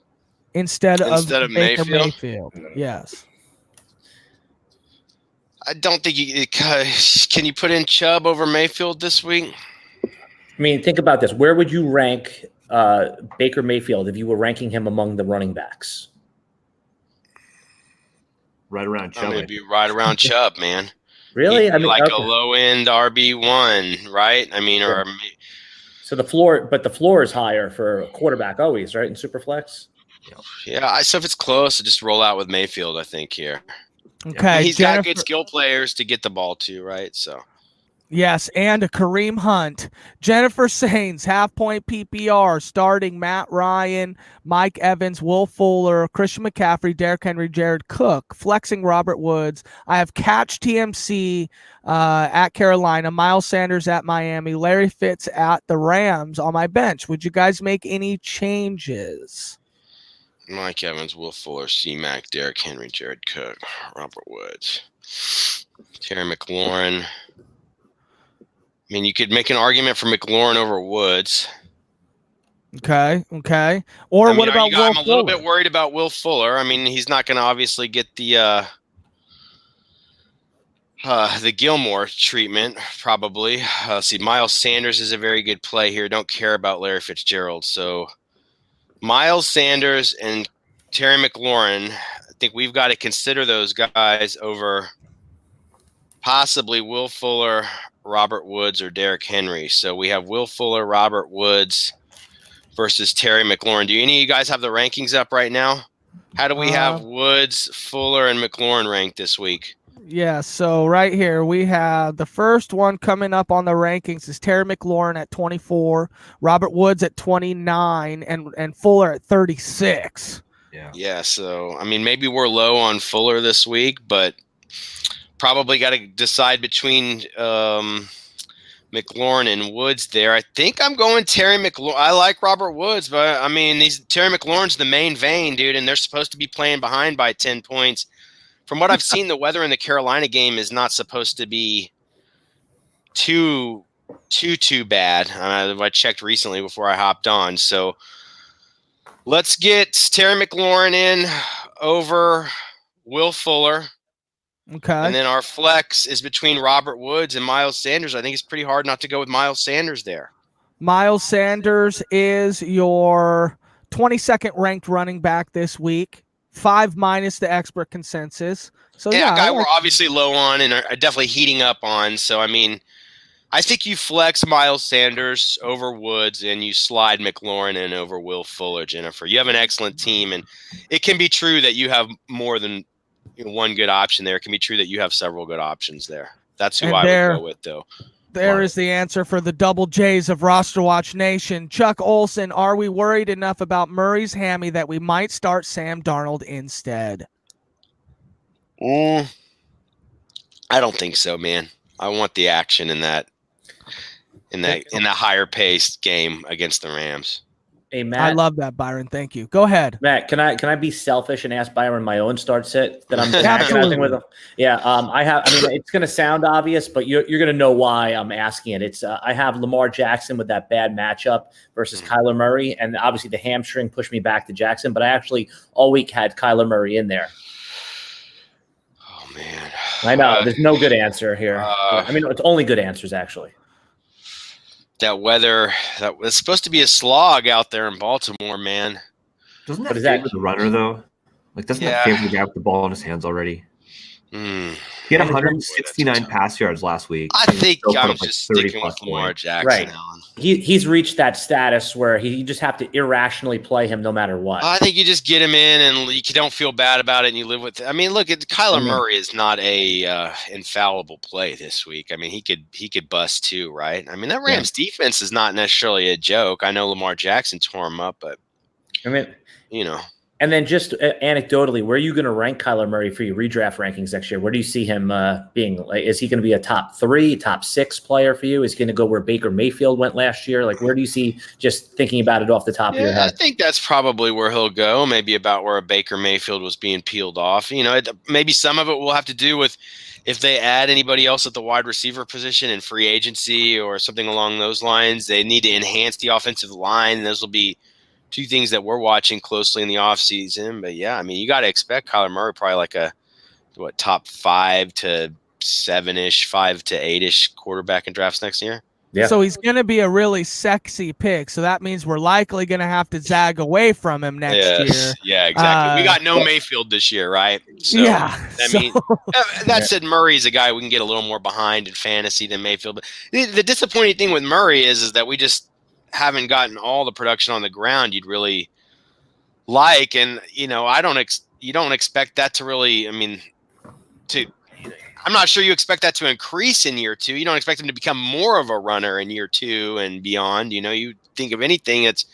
instead of Baker Mayfield? Yes. I don't think you can you put in Chubb over Mayfield this week? I mean, think about this. Where would you rank Baker Mayfield if you were ranking him among the running backs? Right around Chubb. Maybe right around Chubb, man. Really? I mean, like a low end RB1, right? I mean, or so the floor is higher for a quarterback always, right? In Superflex. Yeah. So if it's close, just roll out with Mayfield, I think here. Okay, he's got good skill players to get the ball to, right? So, yes, and a Kareem Hunt. Jennifer Sains, half point PPR, starting Matt Ryan, Mike Evans, Will Fuller, Christian McCaffrey, Derrick Henry, Jared Cook, flexing Robert Woods. I have Catch TMC at Carolina, Miles Sanders at Miami, Larry Fitz at the Rams on my bench. Would you guys make any changes? Mike Evans, Will Fuller, C-Mac, Derrick Henry, Jared Cook, Robert Woods, Terry McLaurin. I mean, you could make an argument for McLaurin over Woods. Okay. Or what about Will Fuller? I'm a little bit worried about Will Fuller. I mean, he's not going to obviously get the Gilmore treatment, probably. See, Miles Sanders is a very good play here. Don't care about Larry Fitzgerald, so Miles Sanders and Terry McLaurin, I think we've got to consider those guys over possibly Will Fuller, Robert Woods, or Derrick Henry. So we have Will Fuller, Robert Woods versus Terry McLaurin. Do any of you guys have the rankings up right now? How do we have Woods, Fuller, and McLaurin ranked this week? Yeah, so right here we have the first one coming up on the rankings is Terry McLaurin at 24, Robert Woods at 29, and Fuller at 36. Yeah. So I mean, maybe we're low on Fuller this week, but probably got to decide between McLaurin and Woods there. I think I'm going Terry McLaurin. I like Robert Woods, but I mean, Terry McLaurin's the main vein, dude, and they're supposed to be playing behind by 10 points. From what I've seen, the weather in the Carolina game is not supposed to be too bad. I checked recently before I hopped on. So let's get Terry McLaurin in over Will Fuller. Okay. And then our flex is between Robert Woods and Miles Sanders. I think it's pretty hard not to go with Miles Sanders there. Miles Sanders is your 22nd ranked running back this week. 5 minus the expert consensus. So a guy we're obviously low on and are definitely heating up on. So I mean, I think you flex Miles Sanders over Woods and you slide McLaurin in over Will Fuller, Jennifer. You have an excellent team, and it can be true that you have more than one good option there. It can be true that you have several good options there. That's who I would go with, though. There is the answer for the double J's of RosterWatch Nation. Chuck Olson, are we worried enough about Murray's hammy that we might start Sam Darnold instead? I don't think so, man. I want the action in that higher paced game against the Rams. Hey, Matt. I love that, Byron. Thank you. Go ahead. Matt, can I be selfish and ask Byron my own start sit that I'm agonizing with him? Yeah, I mean, it's going to sound obvious, but you're going to know why I'm asking it. It's I have Lamar Jackson with that bad matchup versus Kyler Murray, and obviously the hamstring pushed me back to Jackson, but I actually all week had Kyler Murray in there. Oh, man. I know. There's no good answer here. I mean, it's only good answers, actually. That weather, it's supposed to be a slog out there in Baltimore, man. Doesn't that favor the runner, though? Like, doesn't that favor the guy with the ball in his hands already? He had 169 pass yards last week. I think I'm just sticking with Lamar Jackson. Right. He's reached that status where you just have to irrationally play him no matter what. I think you just get him in and you don't feel bad about it and you live with it. I mean, look, Kyler Murray is not a infallible play this week. I mean, he could bust too, right? I mean, that Rams defense is not necessarily a joke. I know Lamar Jackson tore him up, but I mean, And then just anecdotally, where are you going to rank Kyler Murray for your redraft rankings next year? Where do you see him being? Like, is he going to be a top 3, top 6 player for you? Is he going to go where Baker Mayfield went last year? Like, where do you see, just thinking about it off the top of your head? I think that's probably where he'll go, maybe about where a Baker Mayfield was being peeled off. Maybe some of it will have to do with if they add anybody else at the wide receiver position in free agency or something along those lines. They need to enhance the offensive line, and those will be two things that we're watching closely in the offseason. But yeah, I mean, you got to expect Kyler Murray probably like a top 5 to 7-ish, 5 to 8-ish quarterback in drafts next year. Yeah. So he's going to be a really sexy pick. So that means we're likely going to have to zag away from him next year. Yeah, exactly. We got no Mayfield this year, right? So, yeah. That said, Murray's a guy we can get a little more behind in fantasy than Mayfield. But the disappointing thing with Murray is that we just haven't gotten all the production on the ground you'd really like. And, you don't expect that to really, I'm not sure you expect that to increase in year 2. You don't expect him to become more of a runner in year 2 and beyond. You think of anything that's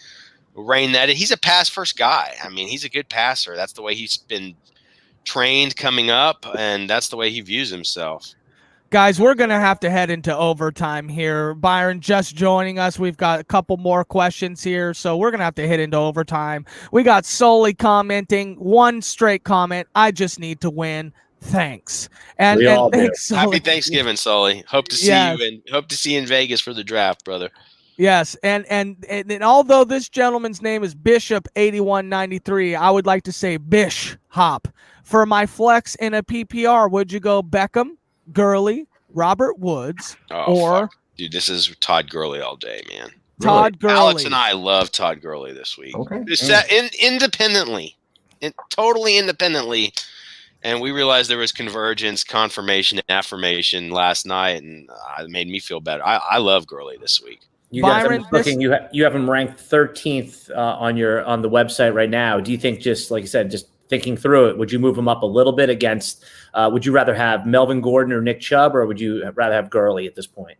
rain that. He's a pass first guy. I mean, he's a good passer. That's the way he's been trained coming up, and that's the way he views himself. Guys, we're going to have to head into overtime here. Byron just joining us. We've got a couple more questions here, so we're going to have to head into overtime. We got Sully commenting, one straight comment, I just need to win. Thanks. And thanks, Happy Thanksgiving, Sully. Hope to see you and hope to see you in Vegas for the draft, brother. Yes, and although this gentleman's name is Bishop8193, I would like to say Bish Hop. For my flex in a PPR, would you go Beckham, Gurley, Robert Woods, or fuck. Dude, this is Todd Gurley all day, man. Todd Gurley. Alex and I love Todd Gurley this week. Okay. Totally independently. And we realized there was convergence, confirmation, and affirmation last night, and it made me feel better. I love Gurley this week. You Byron, you have him ranked 13th on the website right now. Do you think, just like you said, just thinking through it, would you move him up a little bit against? Would you rather have Melvin Gordon or Nick Chubb, or would you rather have Gurley at this point?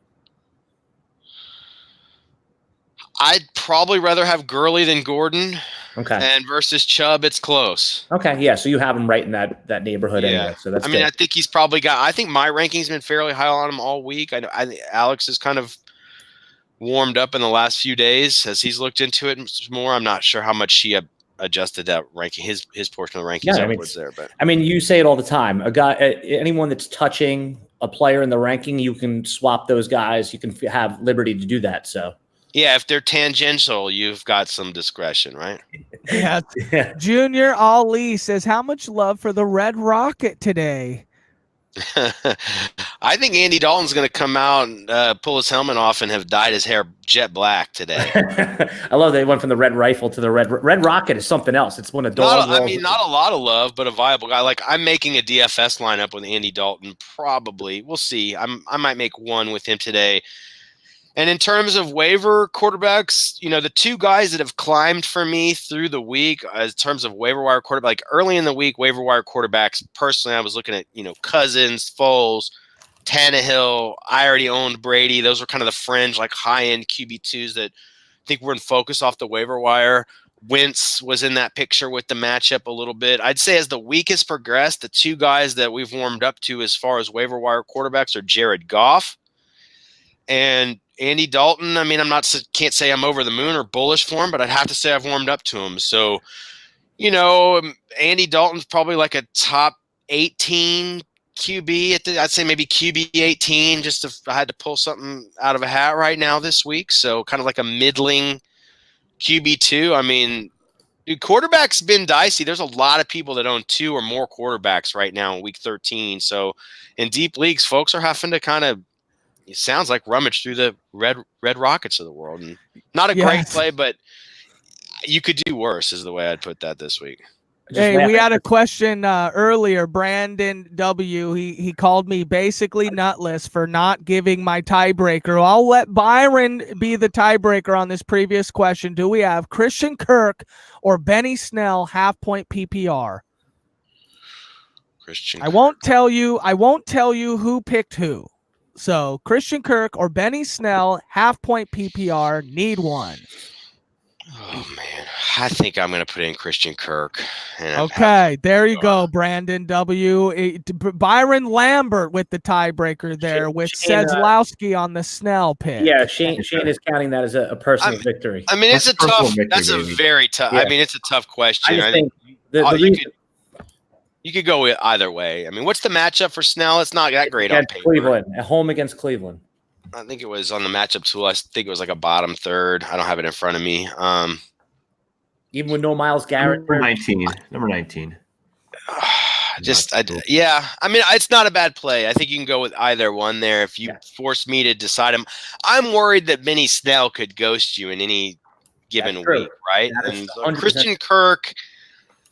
I'd probably rather have Gurley than Gordon. Okay. And versus Chubb, it's close. Okay, yeah. So you have him right in that neighborhood anyway. So that's. I think he's probably got. I think my ranking's been fairly high on him all week. I think Alex has kind of warmed up in the last few days as he's looked into it more. I'm not sure how much he adjusted that ranking, his portion of the rankings upwards there. But you say it all the time. A guy, anyone that's touching a player in the ranking, you can swap those guys. You can have liberty to do that. So. Yeah, if they're tangential, you've got some discretion, right? Yeah. Junior Ali says, how much love for the Red Rocket today? I think Andy Dalton's going to come out and pull his helmet off and have dyed his hair jet black today. I love they went from the Red Rifle to the Red Rocket is something else. It's one of not a lot of love, but a viable guy. Like, I'm making a DFS lineup with Andy Dalton. Probably, we'll see. I might make one with him today. And in terms of waiver quarterbacks, the two guys that have climbed for me through the week, in terms of waiver wire quarterback, like early in the week, waiver wire quarterbacks, personally, I was looking at, Cousins, Foles, Tannehill. I already owned Brady. Those were kind of the fringe, like high-end QB2s that I think were in focus off the waiver wire. Wentz was in that picture with the matchup a little bit. I'd say as the week has progressed, the two guys that we've warmed up to as far as waiver wire quarterbacks are Jared Goff and Andy Dalton. I mean, can't say I'm over the moon or bullish for him, but I'd have to say I've warmed up to him. So, Andy Dalton's probably like a top 18 QB. I'd say maybe QB 18, just if I had to pull something out of a hat right now this week. So kind of like a middling QB2. I mean, dude, quarterback's been dicey. There's a lot of people that own 2 or more quarterbacks right now in week 13. So in deep leagues, folks are having to kind of, it sounds like, rummage through the red Rockets of the world. And not a great play, but you could do worse is the way I'd put that this week. Hey, we had a question earlier. Brandon W. He called me basically nutless for not giving my tiebreaker. I'll let Byron be the tiebreaker on this previous question. Do we have Christian Kirk or Benny Snell half-point PPR? Christian. I won't tell you who picked who. So Christian Kirk or Benny Snell half-point PPR, need one. Oh man, I think I'm going to put in Christian Kirk. And Okay, there you go, Brandon W. Byron Lambert with the tiebreaker there, with Shane, Sedlowski on the Snell pick. Yeah, Shane is counting that as a personal victory. I mean, it's a tough. That's a baby. very tough. Yeah. I mean, it's a tough question. I just think you could go with either way. I mean, what's the matchup for Snell? It's not that great on paper. Cleveland, at home against Cleveland. I think it was on the matchup tool. I think it was like a bottom third. I don't have it in front of me. Even with no Myles Garrett. Number 19. Yeah. I mean, it's not a bad play. I think you can go with either one there. If you force me to decide, I'm worried that Benny Snell could ghost you in any given week, right? And Christian Kirk,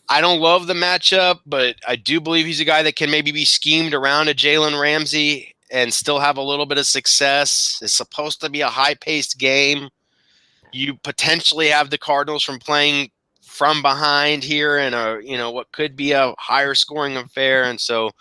I don't love the matchup, but I do believe he's a guy that can maybe be schemed around a Jalen Ramsey and still have a little bit of success. It's supposed to be a high-paced game. You potentially have the Cardinals from playing from behind here in what could be a higher scoring affair. And so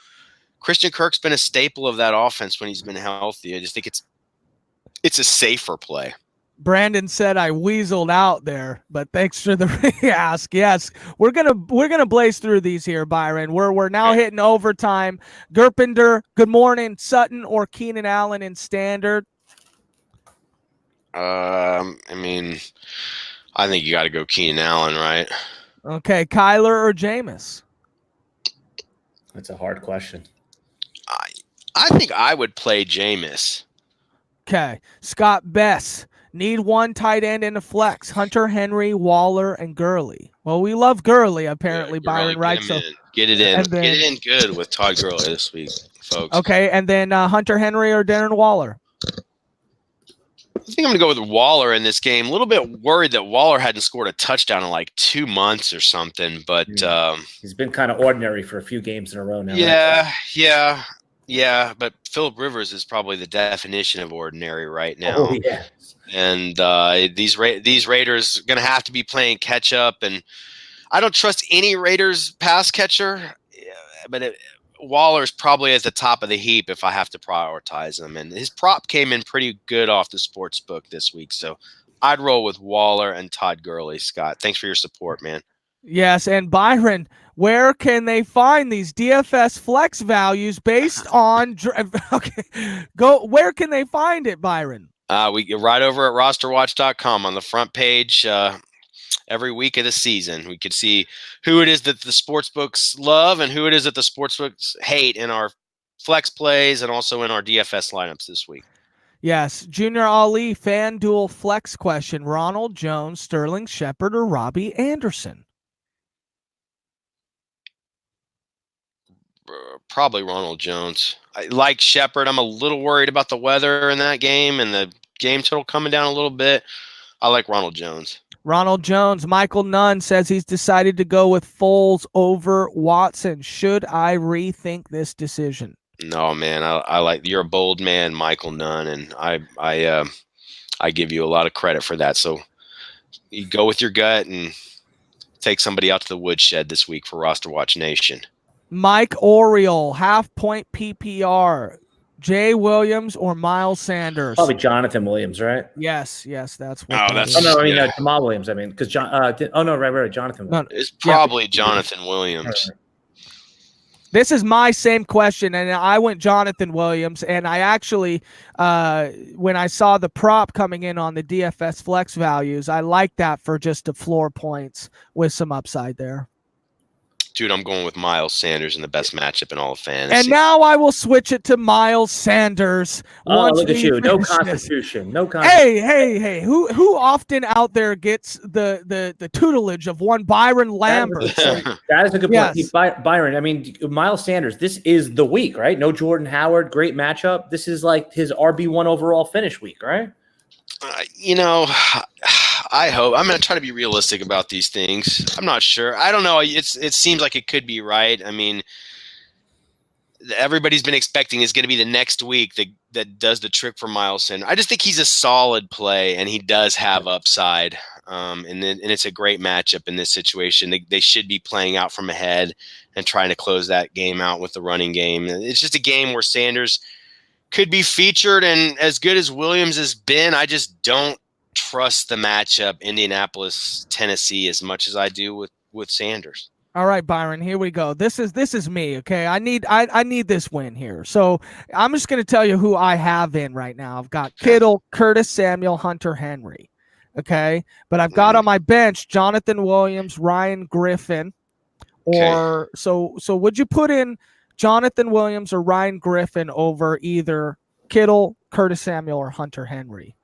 Christian Kirk's been a staple of that offense when he's been healthy. I just think it's a safer play. Brandon said I weaseled out there, but thanks for the ask. Yes, we're gonna blaze through these here, Byron. We're now hitting overtime. Gerpender, good morning. Sutton or Keenan Allen in standard? I mean, I think you got to go Keenan Allen, right? Okay, Kyler or Jameis? That's a hard question. I think I would play Jameis. Okay, Scott Bess. Need one tight end in a flex. Hunter Henry, Waller, and Gurley. Well, we love Gurley, apparently, Byron, right? So get it in. Get it in good with Todd Gurley this week, folks. Okay, and then Hunter Henry or Darren Waller? I think I'm going to go with Waller in this game. A little bit worried that Waller hadn't scored a touchdown in like 2 months or something, but he's been kind of ordinary for a few games in a row now. Yeah. But Phillip Rivers is probably the definition of ordinary right now. Oh, yeah. And these Raiders are going to have to be playing catch up, and I don't trust any Raiders pass catcher, but Waller's probably at the top of the heap if I have to prioritize him. And his prop came in pretty good off the sports book this week, so I'd roll with Waller and Todd Gurley. Scott, thanks for your support, man. Yes, and Byron, where can they find these DFS flex values based on? Where can they find it, Byron? We get right over at RosterWatch.com on the front page. Every week of the season, we could see who it is that the sportsbooks love and who it is that the sportsbooks hate in our flex plays and also in our DFS lineups this week. Yes, Junior Ali FanDuel flex question: Ronald Jones, Sterling Shepard, or Robbie Anderson? Probably Ronald Jones. I like Shepard. I'm a little worried about the weather in that game and the game total coming down a little bit. I like Ronald Jones. Ronald Jones. Michael Nunn says he's decided to go with Foles over Watson. Should I rethink this decision? No, man. I like, you're a bold man, Michael Nunn, and I give you a lot of credit for that. So you go with your gut and take somebody out to the woodshed this week for Roster Watch Nation. Mike Oriole, half-point PPR. Jay Williams or Miles Sanders? Probably Jonathan Williams, right? Yes, that's what. Jamal Williams. I mean, because right, Jonathan Williams. It's probably Jonathan Williams. This is my same question, and I went Jonathan Williams, and I actually, when I saw the prop coming in on the DFS flex values, I like that for just the floor points with some upside there. Dude, I'm going with Miles Sanders in the best matchup in all of fantasy. And now I will switch it to Miles Sanders. Look at you. No Constitution. No Constitution. Hey. Who often out there gets the tutelage of one Byron Lambert? That is a good point. Yes. Byron, I mean, Miles Sanders, this is the week, right? No Jordan Howard. Great matchup. This is like his RB1 overall finish week, right? I hope. I'm going to try to be realistic about these things. I'm not sure. I don't know. It seems like it could be right. I mean, everybody's been expecting it's going to be the next week that does the trick for Miles Sanders. I just think he's a solid play, and he does have upside. And it's a great matchup in this situation. They should be playing out from ahead and trying to close that game out with the running game. It's just a game where Sanders could be featured, and as good as Williams has been, I just don't trust the matchup Indianapolis Tennessee as much as I do with Sanders. All right, Byron, here we go. This is me, okay? I need this win here. So I'm just going to tell you who I have in right now. I've got Kittle, Curtis Samuel, Hunter Henry, okay? But I've got on my bench Jonathan Williams, Ryan Griffin, or so would you put in Jonathan Williams or Ryan Griffin over either Kittle, Curtis Samuel, or Hunter Henry?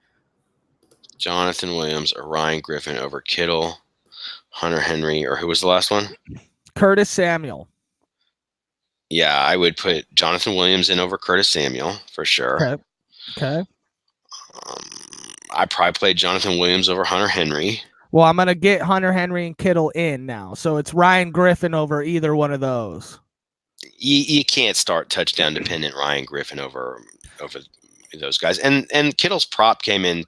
Jonathan Williams or Ryan Griffin over Kittle, Hunter Henry, or who was the last one? Curtis Samuel. Yeah, I would put Jonathan Williams in over Curtis Samuel for sure. Okay. I probably played Jonathan Williams over Hunter Henry. Well, I'm going to get Hunter Henry and Kittle in now. So it's Ryan Griffin over either one of those. You can't start touchdown dependent Ryan Griffin over those guys. And Kittle's prop came in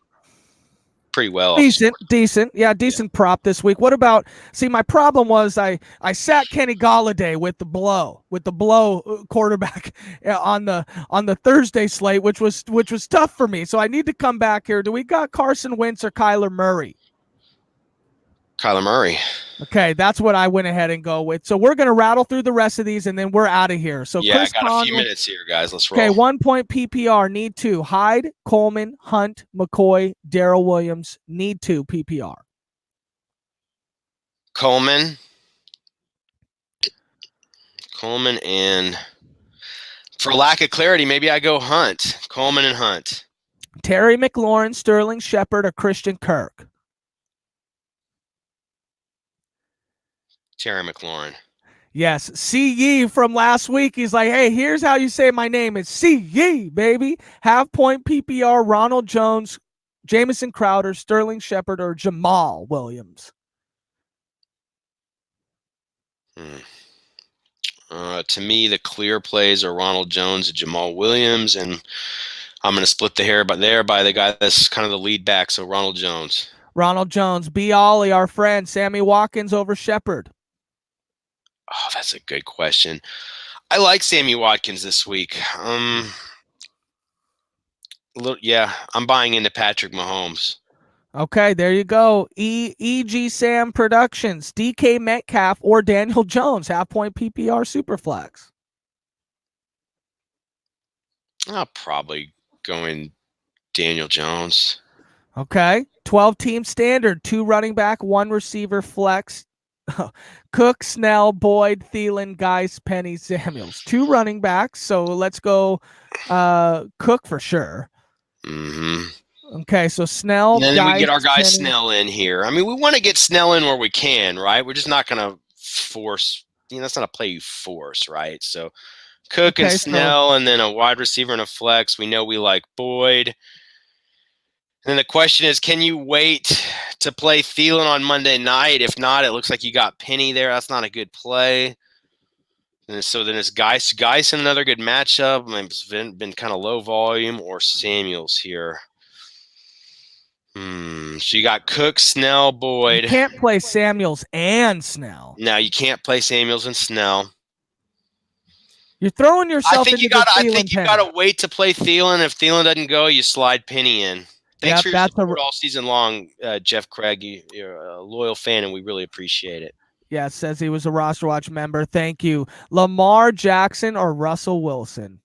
pretty well. Decent prop this week. What about, see, my problem was I sat Kenny Golladay with the blow quarterback on the Thursday slate, which was tough for me. So I need to come back here. Do we got Carson Wentz or Kyler Murray? Kyler Murray. Okay, that's what I went ahead and go with. So we're going to rattle through the rest of these, and then we're out of here. So yeah, Chris I got Conley, a few minutes here, guys. Let's roll. Okay, 1 point PPR, need 2. Hyde, Coleman, Hunt, McCoy, Darrell Williams, need 2 PPR. Coleman, and for lack of clarity, maybe I go Hunt. Coleman and Hunt. Terry McLaurin, Sterling Shepard, or Christian Kirk? Terry McLaurin. Yes, see ye from last week. He's like, hey, here's how you say my name. It's see ye, baby. Half point PPR, Ronald Jones, Jamison Crowder, Sterling Shepard, or Jamal Williams. To me, the clear plays are Ronald Jones and Jamal Williams, and I'm going to split the hair by the guy that's kind of the lead back, so Ronald Jones. Ronald Jones. B. Ollie, our friend. Sammy Watkins over Shepard. Oh, that's a good question. I like Sammy Watkins this week. I'm buying into Patrick Mahomes. Okay, there you go. EG Sam Productions, DK Metcalf or Daniel Jones, half point PPR Superflex. I'll probably go in Daniel Jones. Okay, 12-team standard, 2 running back, 1 receiver flex. Cook, Snell, Boyd, Thielen, Geis, Penny, Samuels. 2 running backs, so let's go Cook for sure. Mm-hmm. Okay, so Snell. And then Geis, we get our guy Penny. Snell in here. I mean, we want to get Snell in where we can, right? We're just not going to force. That's not a play you force, right? So Cook and Snell, and then a wide receiver and a flex. We know we like Boyd. And then the question is, can you wait to play Thielen on Monday night? If not, it looks like you got Penny there. That's not a good play. And so then it's Geis in another good matchup. I mean, it's been kind of low volume, or Samuels here. So you got Cook, Snell, Boyd. You can't play Samuels and Snell. No, you can't play Samuels and Snell. You're throwing yourself into the Thielen I think you got to wait to play Thielen. If Thielen doesn't go, you slide Penny in. Thanks for your support all season long, Jeff Craig. You're a loyal fan, and we really appreciate it. Yeah, says he was a RosterWatch member. Thank you. Lamar Jackson or Russell Wilson?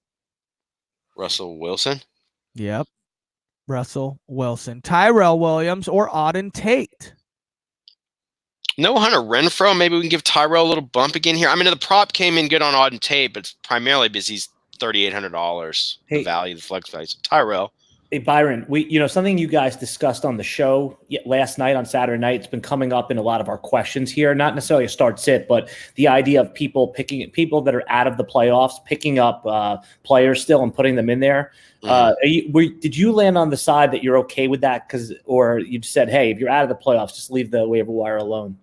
Russell Wilson? Yep. Russell Wilson. Tyrell Williams or Auden Tate? No Hunter Renfrow. Maybe we can give Tyrell a little bump again here. I mean, the prop came in good on Auden Tate, but it's primarily because he's $3,800. The value, the flex value. So Tyrell. Hey, Byron, something you guys discussed on the show last night on Saturday night, it's been coming up in a lot of our questions here, not necessarily a start sit, but the idea of people that are out of the playoffs, picking up players still and putting them in there. Did you land on the side that you're okay with that? Or you just said, hey, if you're out of the playoffs, just leave the waiver wire alone?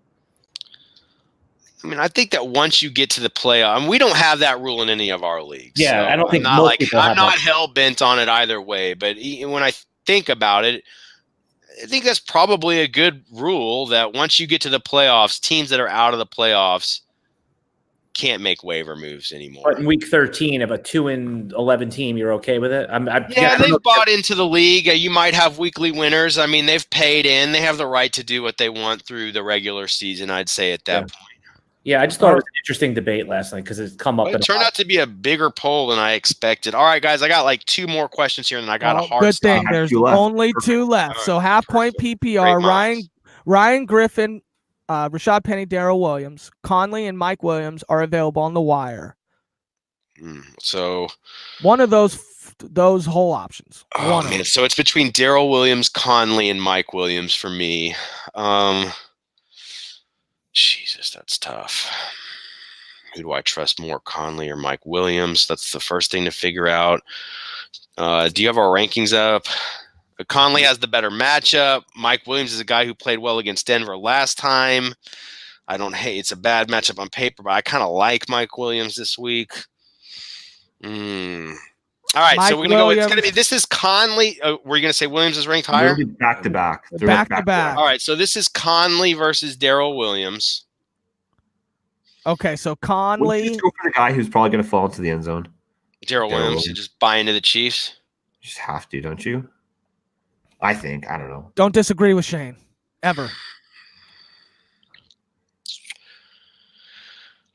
I mean, I think that once you get to the playoff, and we don't have that rule in any of our leagues. Yeah, so I don't think I'm not hell bent on it either way. But when I think about it, I think that's probably a good rule that once you get to the playoffs, teams that are out of the playoffs can't make waiver moves anymore. But in week 13 of a 2-11 team, you're okay with it? They've bought into the league. You might have weekly winners. I mean, they've paid in. They have the right to do what they want through the regular season, I'd say, at that point. Yeah, I just thought it was an interesting debate last night because it's come up. It turned out to be a bigger poll than I expected. All right, guys, I got like 2 more questions here, and then I got a hard good stop. thing. There's only 2 left. Right. So half point PPR. Ryan Griffin, Rashad Penny, Darrell Williams, Conley, and Mike Williams are available on the wire. So one of those whole options. Oh man, so it's between Darrell Williams, Conley, and Mike Williams for me. Jesus, that's tough. Who do I trust more, Conley or Mike Williams? That's the first thing to figure out. Do you have our rankings up? Conley has the better matchup. Mike Williams is a guy who played well against Denver last time. I don't hate it's a bad matchup on paper, but I kind of like Mike Williams this week. All right, Mike so we're gonna go. It's gonna be. This is Conley. Were you gonna say Williams is ranked higher? Back to back. Back to back. All right, so this is Conley versus Darrell Williams. Okay, so Conley. Just go for the guy who's probably gonna fall into the end zone. Darrell Williams. You just buy into the Chiefs. You just have to, don't you? I think. I don't know. Don't disagree with Shane ever.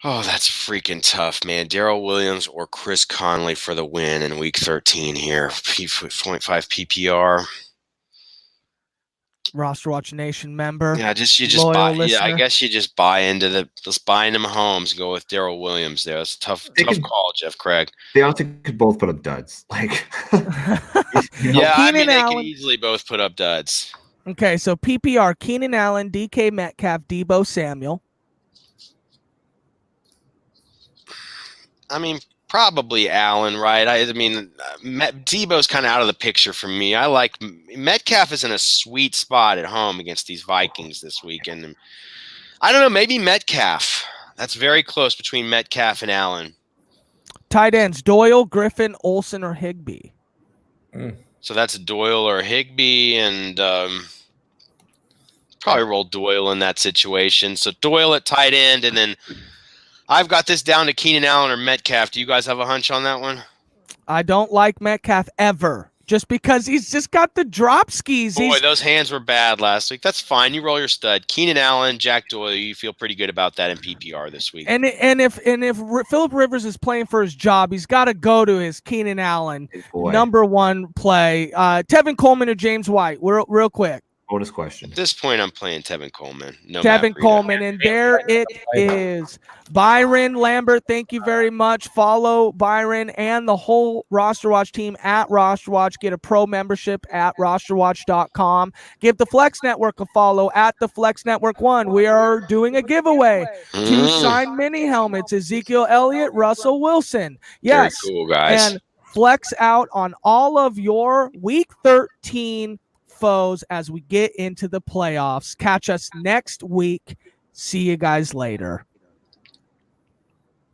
Oh, that's freaking tough, man. Darrell Williams or Chris Conley for the win in week 13 here. 0.5 PPR. RosterWatch Nation member. Yeah, you just buy. Yeah, I guess you just buy into Mahomes and go with Darrell Williams there. It's a tough call, Jeff Craig. They honestly could both put up duds. Like, yeah, I mean, they could easily both put up duds. Okay, so PPR: Keenan Allen, DK Metcalf, Deebo Samuel. I mean, probably Allen, right? I mean, Debo's kind of out of the picture for me. I like Metcalf is in a sweet spot at home against these Vikings this weekend. And I don't know, maybe Metcalf. That's very close between Metcalf and Allen. Tight ends: Doyle, Griffin, Olsen, or Higbee. So that's Doyle or Higbee, and probably roll Doyle in that situation. So Doyle at tight end, and then I've got this down to Keenan Allen or Metcalf. Do you guys have a hunch on that one? I don't like Metcalf ever, just because he's just got the drop skis. Boy, those hands were bad last week. That's fine. You roll your stud. Keenan Allen, Jack Doyle. You feel pretty good about that in PPR this week. And if Phillip Rivers is playing for his job, he's got to go to his Keenan Allen number 1 play. Tevin Coleman or James White? Real quick. Bonus question. At this point, I'm playing Tevin Coleman. Tevin Coleman, and there it is. Byron Lambert, thank you very much. Follow Byron and the whole RosterWatch team at RosterWatch. Get a pro membership at RosterWatch.com. Give the Flex Network a follow at the Flex Network 1. We are doing a giveaway. 2 signed mini helmets, Ezekiel Elliott, Russell Wilson. Yes. Very cool, guys. And flex out on all of your week 13 foes as we get into the playoffs. Catch us next week. See you guys later.